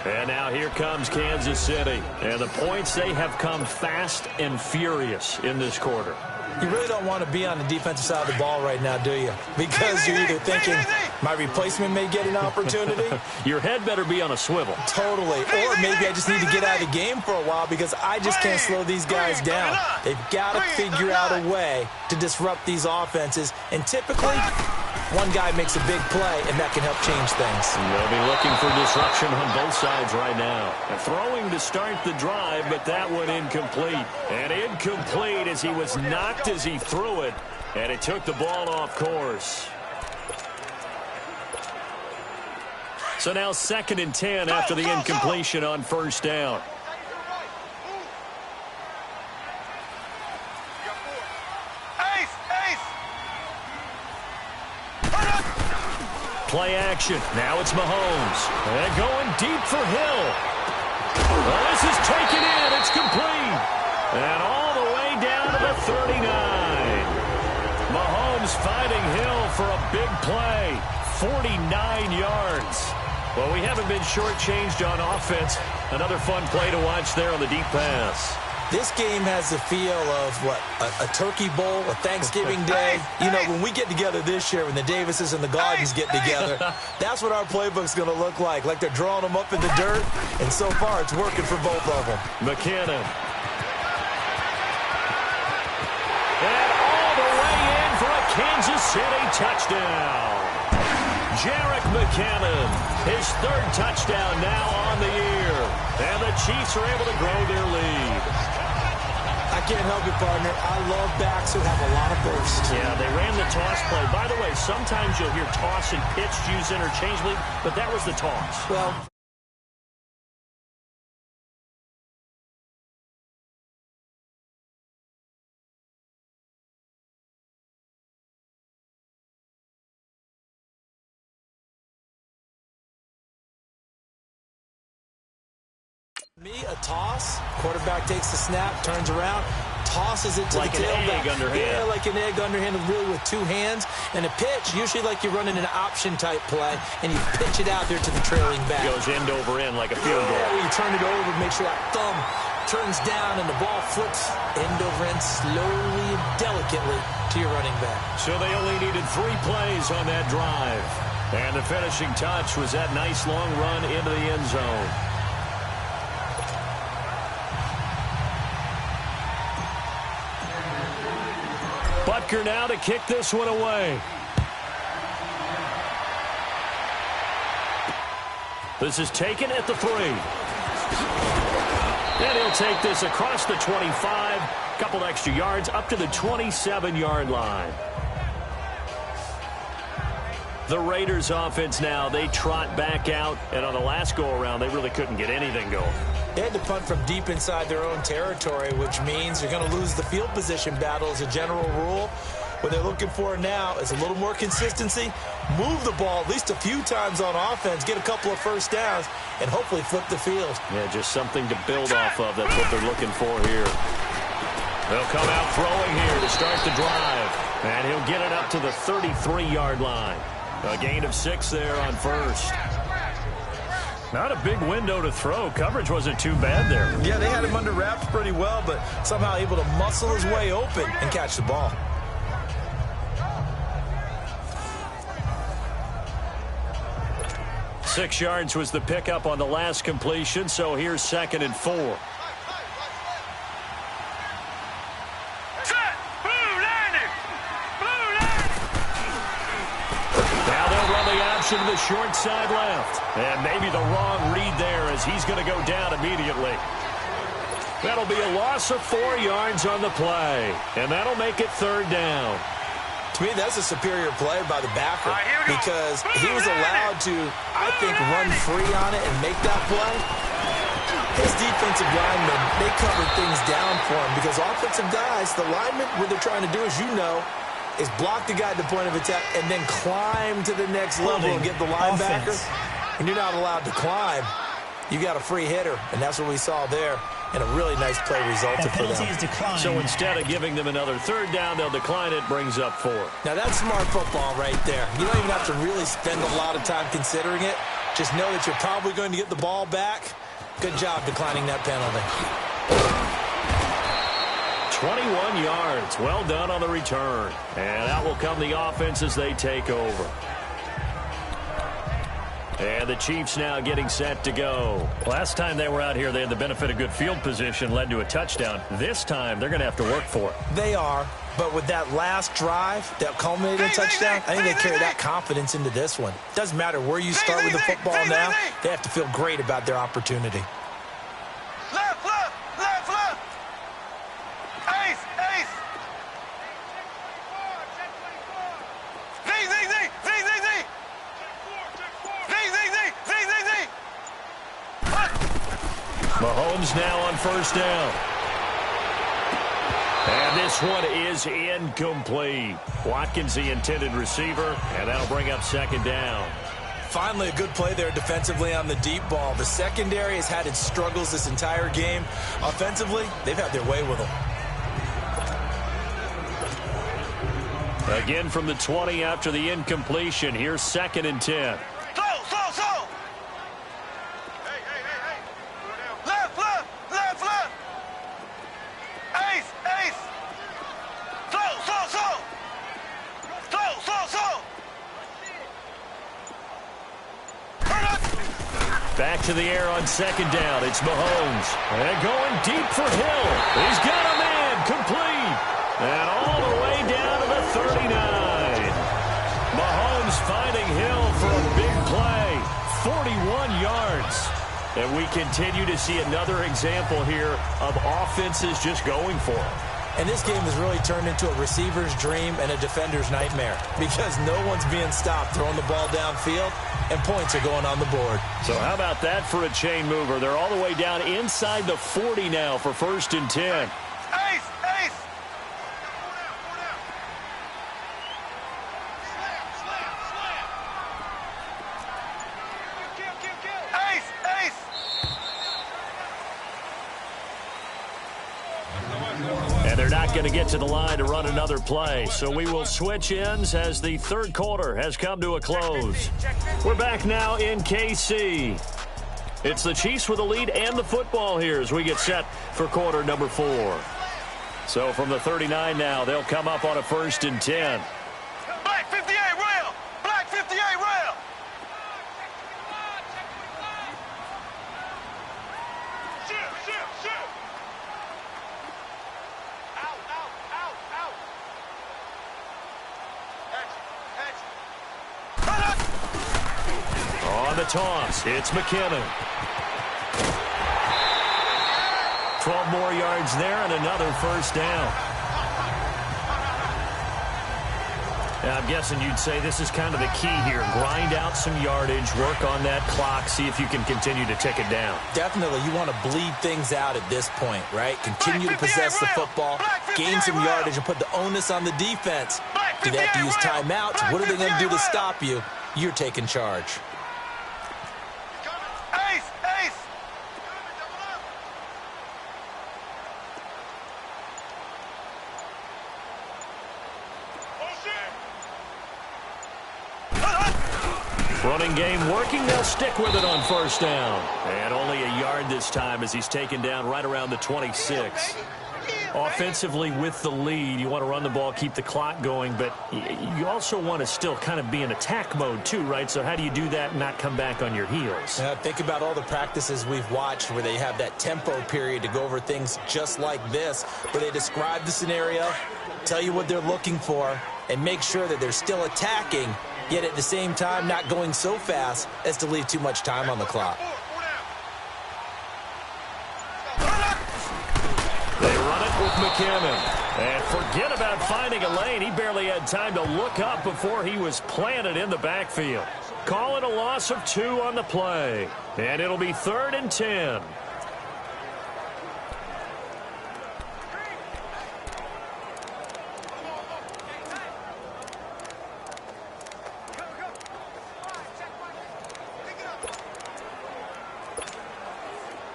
And now here comes Kansas City. And the points, they have come fast and furious in this quarter. You really don't want to be on the defensive side of the ball right now, do you? Because you're either thinking, my replacement may get an opportunity. Your head better be on a swivel. Totally. Or maybe I just need to get out of the game for a while because I just can't slow these guys down. They've got to figure out a way to disrupt these offenses. And typically, one guy makes a big play, and that can help change things. They'll be looking for disruption on both sides right now. And throwing to start the drive, but that one incomplete. And incomplete as he was knocked as he threw it, and it took the ball off course. So now 2nd and 10 after the incompletion on 1st down. Play action. Now it's Mahomes. And going deep for Hill. Well, this is taken in. It's complete. And all the way down to the 39. Mahomes finding Hill for a big play. 49 yards. Well, we haven't been shortchanged on offense. Another fun play to watch there on the deep pass. This game has the feel of, what, a turkey bowl, a Thanksgiving day. You know, when we get together this year, when the Davises and the Gardens get together, that's what our playbook's going to look like they're drawing them up in the dirt, and so far it's working for both of them. McKinnon. And all the way in for a Kansas City touchdown. Jerick McKinnon, his 3rd touchdown now on the year. And the Chiefs are able to grow their lead. I can't help it, partner. I love backs who have a lot of burst. Yeah, they ran the toss play. By the way, sometimes you'll hear toss and pitch used interchangeably, but that was the toss. Well, a toss, quarterback takes the snap, turns around, tosses it to like the tailback. Like an egg underhand. Yeah, like an egg underhand, really with two hands. And a pitch, usually like you're running an option-type play, and you pitch it out there to the trailing back. Goes end over end like a field goal. Yeah, you turn it over, make sure that thumb turns down, and the ball flips end over end slowly and delicately to your running back. So they only needed 3 plays on that drive. And the finishing touch was that nice long run into the end zone. Butker now to kick this one away. This is taken at the 3. And he'll take this across the 25. Couple extra yards up to the 27-yard line. The Raiders offense now, they trot back out. And on the last go-around, they really couldn't get anything going. They had to punt from deep inside their own territory, which means you're going to lose the field position battle as a general rule. What they're looking for now is a little more consistency, move the ball at least a few times on offense, get a couple of first downs, and hopefully flip the field. Yeah, just something to build off of. That's what they're looking for here. They'll come out throwing here to start the drive. And he'll get it up to the 33-yard line. A gain of 6 there on first. Not a big window to throw. Coverage wasn't too bad there. Yeah, they had him under wraps pretty well, but somehow able to muscle his way open and catch the ball. Six yards was the pickup on the last completion, so here's 2nd and 4. To the short side left. And maybe the wrong read there as he's going to go down immediately. That'll be a loss of 4 yards on the play. And that'll make it 3rd down. To me, that's a superior play by the backer because he was allowed to, I think, run free on it and make that play. His defensive linemen, they covered things down for him because offensive guys, the linemen, what they're trying to do, as you know, is block the guy at the point of attack and then climb to the next level and get the linebacker. And you're not allowed to climb. You got a free hitter, and that's what we saw there. And a really nice play resulted for them. So instead of giving them another 3rd down, they'll decline it, brings up 4. Now that's smart football right there. You don't even have to really spend a lot of time considering it. Just know that you're probably going to get the ball back. Good job declining that penalty. 21 yards. Well done on the return. And out will come the offense as they take over. And the Chiefs now getting set to go. Last time they were out here, they had the benefit of good field position, led to a touchdown. This time, they're going to have to work for it. They are. But with that last drive, that culminated in touchdown, I think they carry that confidence into this one. Doesn't matter where you start with the football now. They have to feel great about their opportunity. Left, left, left, left. Ace, ace. Z, Z, Z, Z, Z, Z. Z, Z, Z, Z, Z, Z. Mahomes now on 1st down. And this one is incomplete. Watkins, the intended receiver, and that'll bring up 2nd down. Finally, a good play there defensively on the deep ball. The secondary has had its struggles this entire game. Offensively, they've had their way with them. Again from the 20 after the incompletion. Here's 2nd and 10. Slow, slow, slow. Hey, hey, hey, hey. Left, left, left, left. Ace, ace. Slow, slow, slow. Slow, slow, slow. Back to the air on 2nd down. It's Mahomes. And going deep for Hill. He's got a man complete. And all the way down to the 39. Mahomes finding Hill for a big play. 41 yards. And we continue to see another example here of offenses just going for it. And this game has really turned into a receiver's dream and a defender's nightmare because no one's being stopped throwing the ball downfield, and points are going on the board. So how about that for a chain mover? They're all the way down inside the 40 now for 1st and 10. Ace! Ace! Ace! Ace! And they're not going to get to the line to run another play. So we will switch ends as the third quarter has come to a close. We're back now in KC. It's the Chiefs with the lead and the football here as we get set for quarter number 4. So from the 39 now, they'll come up on a 1st and 10. Black 58 rail! Black 58 rail! Shoot! Shoot! Shoot! Out! Out! Out! Out! Exit! Exit! On the toss, it's McKinnon. 12 more yards there and another 1st down. Now, I'm guessing you'd say this is kind of the key here. Grind out some yardage, work on that clock, see if you can continue to tick it down. Definitely, you want to bleed things out at this point, right? Continue to possess the football, gain some yardage, and put the onus on the defense. Do they have to use timeouts? What are they going to do to stop you? You're taking charge. Ace! Ace! Running game working. They'll stick with it on 1st down. And only a yard this time as he's taken down right around the 26. Offensively with the lead, you want to run the ball, keep the clock going, but you also want to still kind of be in attack mode too, right? So how do you do that and not come back on your heels? Think about all the practices we've watched where they have that tempo period to go over things just like this, where they describe the scenario, tell you what they're looking for, and make sure that they're still attacking, yet at the same time not going so fast as to leave too much time on the clock. They run it with McKinnon. And forget about finding a lane. He barely had time to look up before he was planted in the backfield. Call it a loss of 2 on the play. And it'll be 3rd and 10.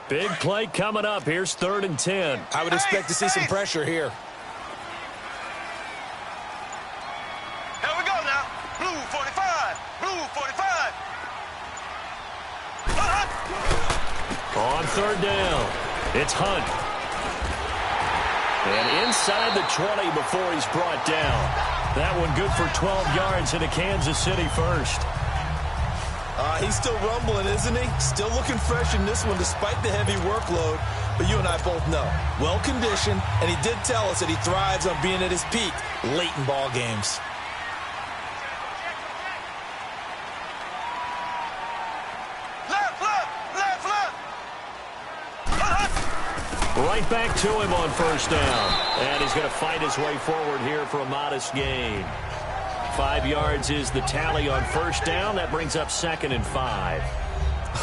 Big play coming up. Here's 3rd and 10. I would expect to see some pressure here. Here we go now. Blue 45. Blue 45. On 3rd down, it's Hunt. And inside the 20 before he's brought down. That one good for 12 yards into Kansas City first. He's still rumbling, isn't he? Still looking fresh in this one despite the heavy workload. But you and I both know, well-conditioned, and he did tell us that he thrives on being at his peak late in ball games. Left, left, left, left. Right back to him on 1st down. And he's going to fight his way forward here for a modest gain. 5 yards is the tally on 1st down. That brings up 2nd and 5.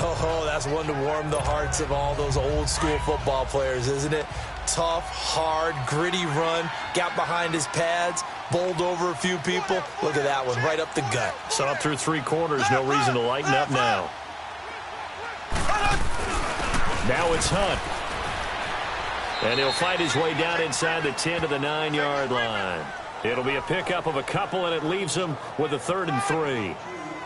Oh, that's one to warm the hearts of all those old-school football players, isn't it? Tough, hard, gritty run, got behind his pads, bowled over a few people. Look at that one, right up the gut. So up through 3 quarters, no reason to lighten up now. Now it's Hunt. And he'll fight his way down inside the 10 to the 9-yard line. It'll be a pickup of a couple, and it leaves him with a 3rd and 3.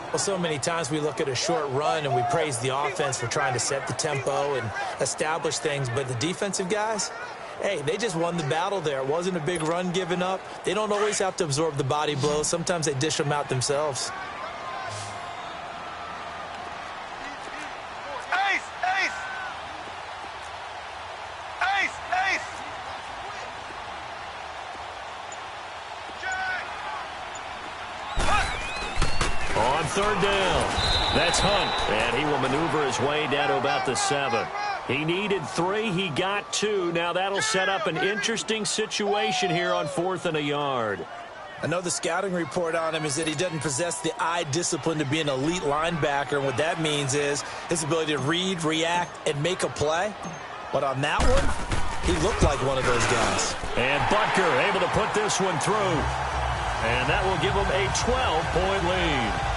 Well, so many times we look at a short run and we praise the offense for trying to set the tempo and establish things, but the defensive guys, hey, they just won the battle there. It wasn't a big run given up. They don't always have to absorb the body blows. Sometimes they dish them out themselves. Ace, ace. Ace, ace. On 3rd down, That's Hunt, and he will maneuver his way down to about the 7. He needed 3. He got 2. Now that'll set up an interesting situation here on 4th and a yard. I know the scouting report on him is that he doesn't possess the eye discipline to be an elite linebacker. And what that means is his ability to read, react, and make a play. But on that one, he looked like one of those guys. And Butker able to put this one through. And that will give him a 12-point lead.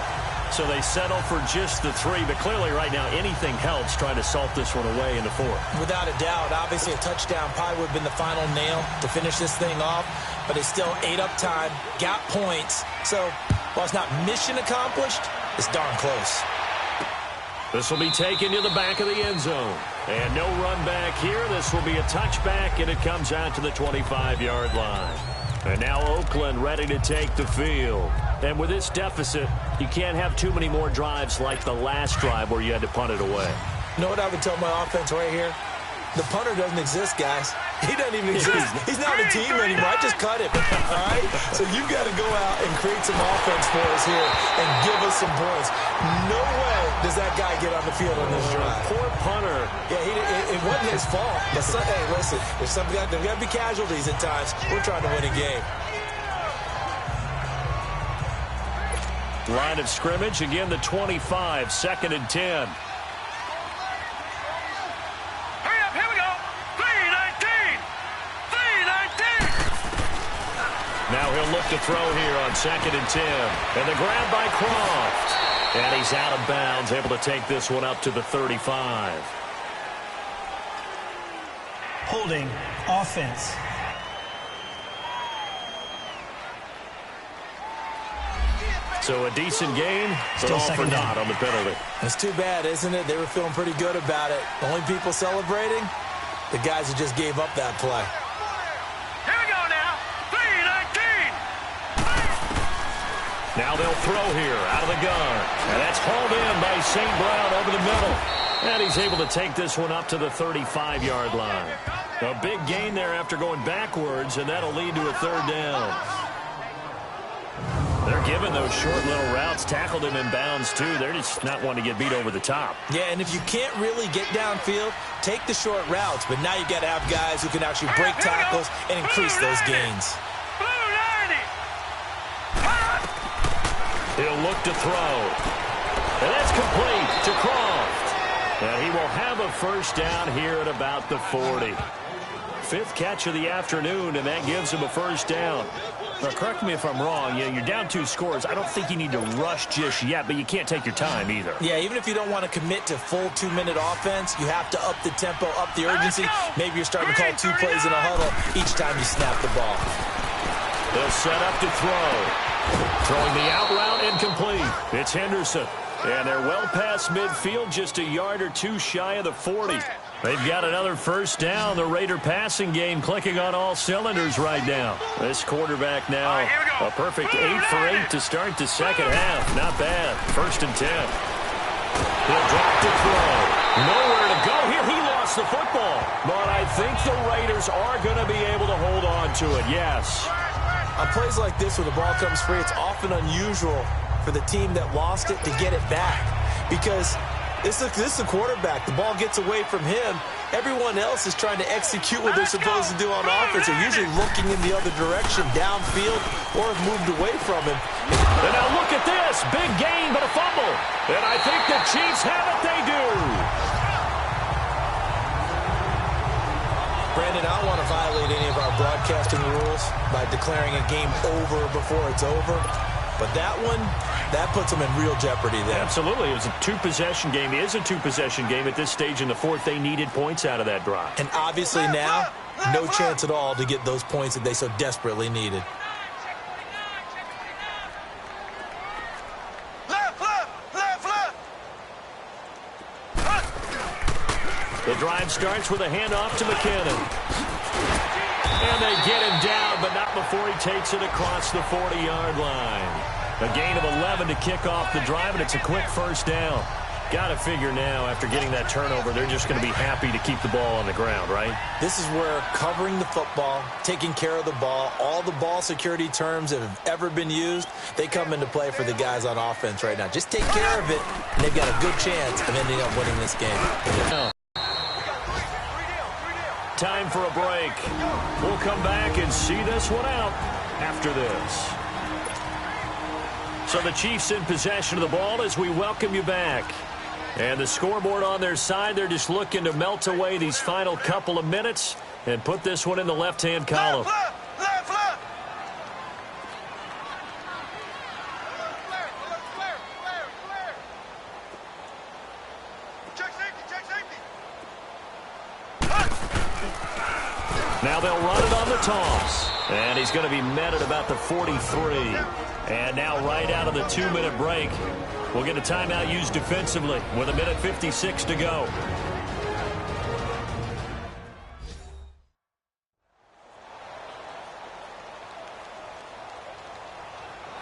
So they settle for just the 3, but clearly right now anything helps trying to salt this one away in the 4th. Without a doubt, obviously a touchdown probably would have been the final nail to finish this thing off, but it's still ate up time, got points. So while it's not mission accomplished, it's darn close. This will be taken to the back of the end zone. And no run back here. This will be a touchback, and it comes out to the 25-yard line. And now Oakland ready to take the field. And with this deficit, you can't have too many more drives like the last drive where you had to punt it away. You know what I would tell my offense right here? The punter doesn't exist, guys. He doesn't even exist. He's not on the team anymore. I just cut him. All right? So you've got to go out and create some offense for us here and give us some points. No way does that guy get on the field on this drive. Poor punter. Yeah, it wasn't his fault. But hey, listen, there's got to be casualties at times. We're trying to win a game. Line of scrimmage, again the 25, 2nd and 10. Now he'll look to throw here on 2nd and 10. And the grab by Croft. And he's out of bounds, able to take this one up to the 35. Holding offense. So a decent game, but Still all for second naught down on the penalty. It's too bad, isn't it? They were feeling pretty good about it. The only people celebrating, the guys who just gave up that play. Now they'll throw here out of the gun. And that's hauled in by St. Brown over the middle. And he's able to take this one up to the 35-yard line. A big gain there after going backwards, and that'll lead to a 3rd down. They're giving those short little routes. Tackled him in bounds, too. They're just not wanting to get beat over the top. Yeah, and if you can't really get downfield, take the short routes. But now you got to have guys who can actually break tackles and increase those gains. He'll look to throw. And that's complete to Croft. And he will have a 1st down here at about the 40. 5th catch of the afternoon, and that gives him a 1st down. Now, correct me if I'm wrong. You're down 2 scores. I don't think you need to rush just yet, but you can't take your time either. Yeah, even if you don't want to commit to full 2-minute offense, you have to up the tempo, up the urgency. Maybe you're starting to call 2 plays in a huddle each time you snap the ball. They'll set up to throw. Throwing the out route incomplete. It's Henderson. And they're well past midfield, just a yard or 2 shy of the 40. They've got another 1st down. The Raider passing game clicking on all cylinders right now. This quarterback now a perfect 8 for 8 to start the 2nd half. Not bad. 1st and 10. He'll drop to throw. Nowhere to go here. He lost the football. But I think the Raiders are going to be able to hold on to it. Yes. On plays like this where the ball comes free, it's often unusual for the team that lost it to get it back. Because this is a quarterback. The ball gets away from him. Everyone else is trying to execute what they're supposed to do on offense. They're usually looking in the other direction, downfield, or have moved away from him. And now look at this. Big gain, but a fumble. And I think the Chiefs have it. They do. Brandon, I don't want to violate any of our broadcasting rules by declaring a game over before it's over. But that one, that puts them in real jeopardy there. Absolutely. It was a 2-possession game. It is a 2-possession game at this stage in the 4th. They needed points out of that drive. And obviously now, no chance at all to get those points that they so desperately needed. The drive starts with a handoff to McKinnon. And they get him down, but not before he takes it across the 40-yard line. A gain of 11 to kick off the drive, and it's a quick 1st down. Got to figure now, after getting that turnover, they're just going to be happy to keep the ball on the ground, right? This is where covering the football, taking care of the ball, all the ball security terms that have ever been used, they come into play for the guys on offense right now. Just take care of it, and they've got a good chance of ending up winning this game. Time for a break. We'll come back and see this one out after this. So the Chiefs in possession of the ball as we welcome you back. And the scoreboard on their side, they're just looking to melt away these final couple of minutes and put this one in the left-hand column. Left. Check safety. Now they'll run it on the toss. And he's going to be met at about the 43. And now right out of the 2-minute break, we'll get a timeout used defensively with 1:56 to go.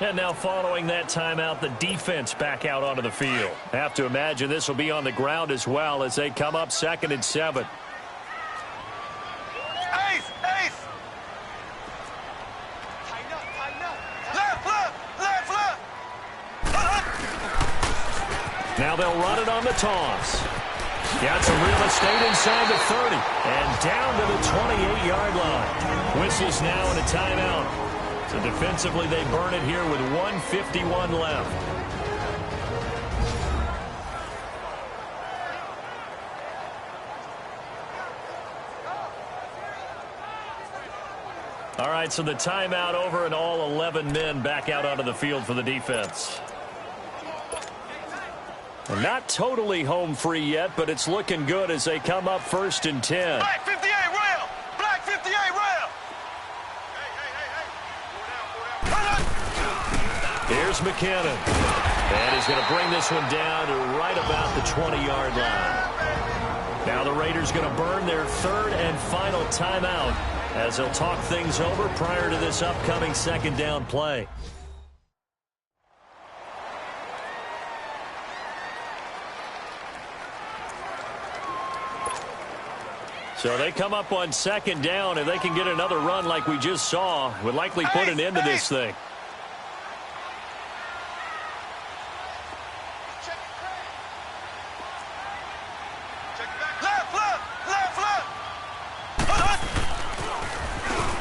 And now following that timeout, the defense back out onto the field. Have to imagine this will be on the ground as well as they come up 2nd and 7. Ace. Tighten up. Left. Now they'll run it on the toss. Got some real estate inside the 30 and down to the 28-yard line. Whistles now and a timeout. So defensively they burn it here with 1:51 left. All right, so the timeout over and all 11 men back out onto the field for the defense. Not totally home free yet, but it's looking good as they come up 1st and 10. Black 58 rail. Black 58 rail. Here's McKinnon. And he's going to bring this one down to right about the 20-yard line. Now the Raiders going to burn their 3rd and final timeout as they'll talk things over prior to this upcoming 2nd down play. So they come up on 2nd down. If they can get another run like we just saw, would likely put an end to this thing.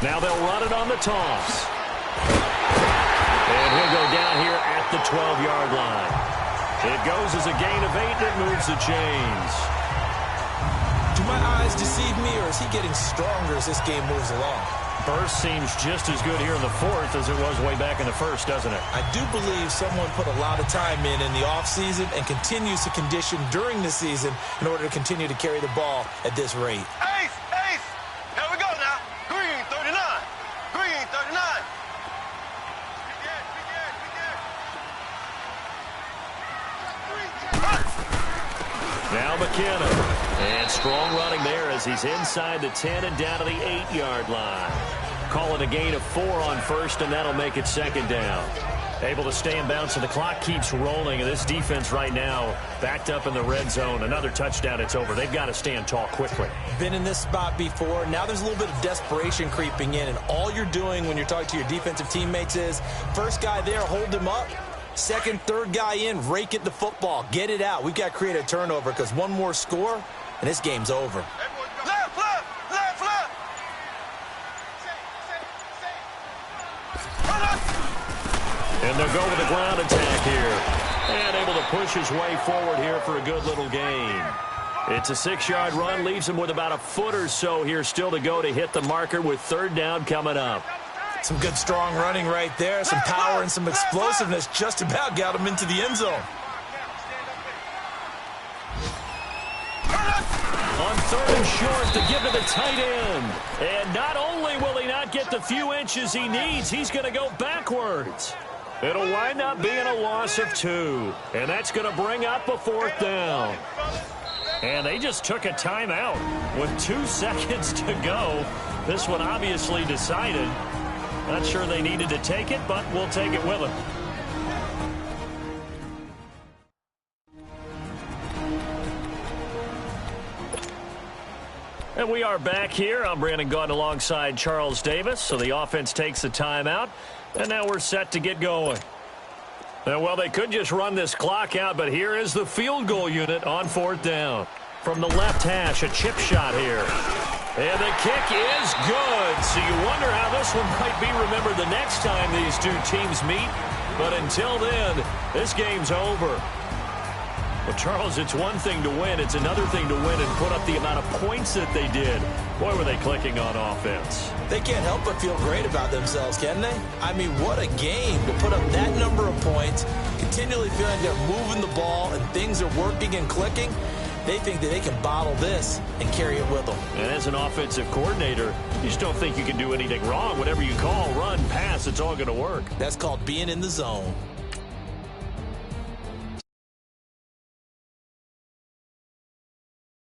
Now they'll run it on the toss. And he'll go down here at the 12-yard line. It goes as a gain of 8, and it moves the chains. Do my eyes deceive me, or is he getting stronger as this game moves along? Burst seems just as good here in the 4th as it was way back in the 1st, doesn't it? I do believe someone put a lot of time in the offseason and continues to condition during the season in order to continue to carry the ball at this rate. Ace. Here we go now. Green 39. Green 39. Now McKinnon. And strong running there as he's inside the 10 and down to the 8-yard line. Call it a gain of 4 on 1st, and that'll make it 2nd down. Able to stay in bounds, and the clock keeps rolling. And this defense right now backed up in the red zone. Another touchdown, it's over. They've got to stand tall quickly. Been in this spot before. Now there's a little bit of desperation creeping in, and all you're doing when you're talking to your defensive teammates is, first guy there, hold him up. Second, third guy in, rake it the football. Get it out. We've got to create a turnover because one more score, and this game's over. Left. And they'll go with the ground attack here. And able to push his way forward here for a good little gain. It's a 6-yard run, leaves him with about a foot or so here still to go to hit the marker with 3rd down coming up. Some good strong running right there. Some power and some explosiveness just about got him into the end zone. On 3rd and short to give to the tight end. And not only will he not get the few inches he needs, he's going to go backwards. It'll wind up being a loss of 2. And that's going to bring up a 4th down. And they just took a timeout with 2 seconds to go. This one obviously decided. Not sure they needed to take it, but we'll take it with them. And we are back here. I'm Brandon Gaudin alongside Charles Davis. So the offense takes a timeout, and now we're set to get going. And well, they could just run this clock out, but here is the field goal unit on 4th down. From the left hash, a chip shot here. And the kick is good. So you wonder how this one might be remembered the next time these two teams meet. But until then, this game's over. Well, Charles, it's one thing to win. It's another thing to win and put up the amount of points that they did. Boy, were they clicking on offense. They can't help but feel great about themselves, can they? I mean, what a game to put up that number of points, continually feeling they're moving the ball and things are working and clicking. They think that they can bottle this and carry it with them. And as an offensive coordinator, you just don't think you can do anything wrong. Whatever you call, run, pass, it's all going to work. That's called being in the zone.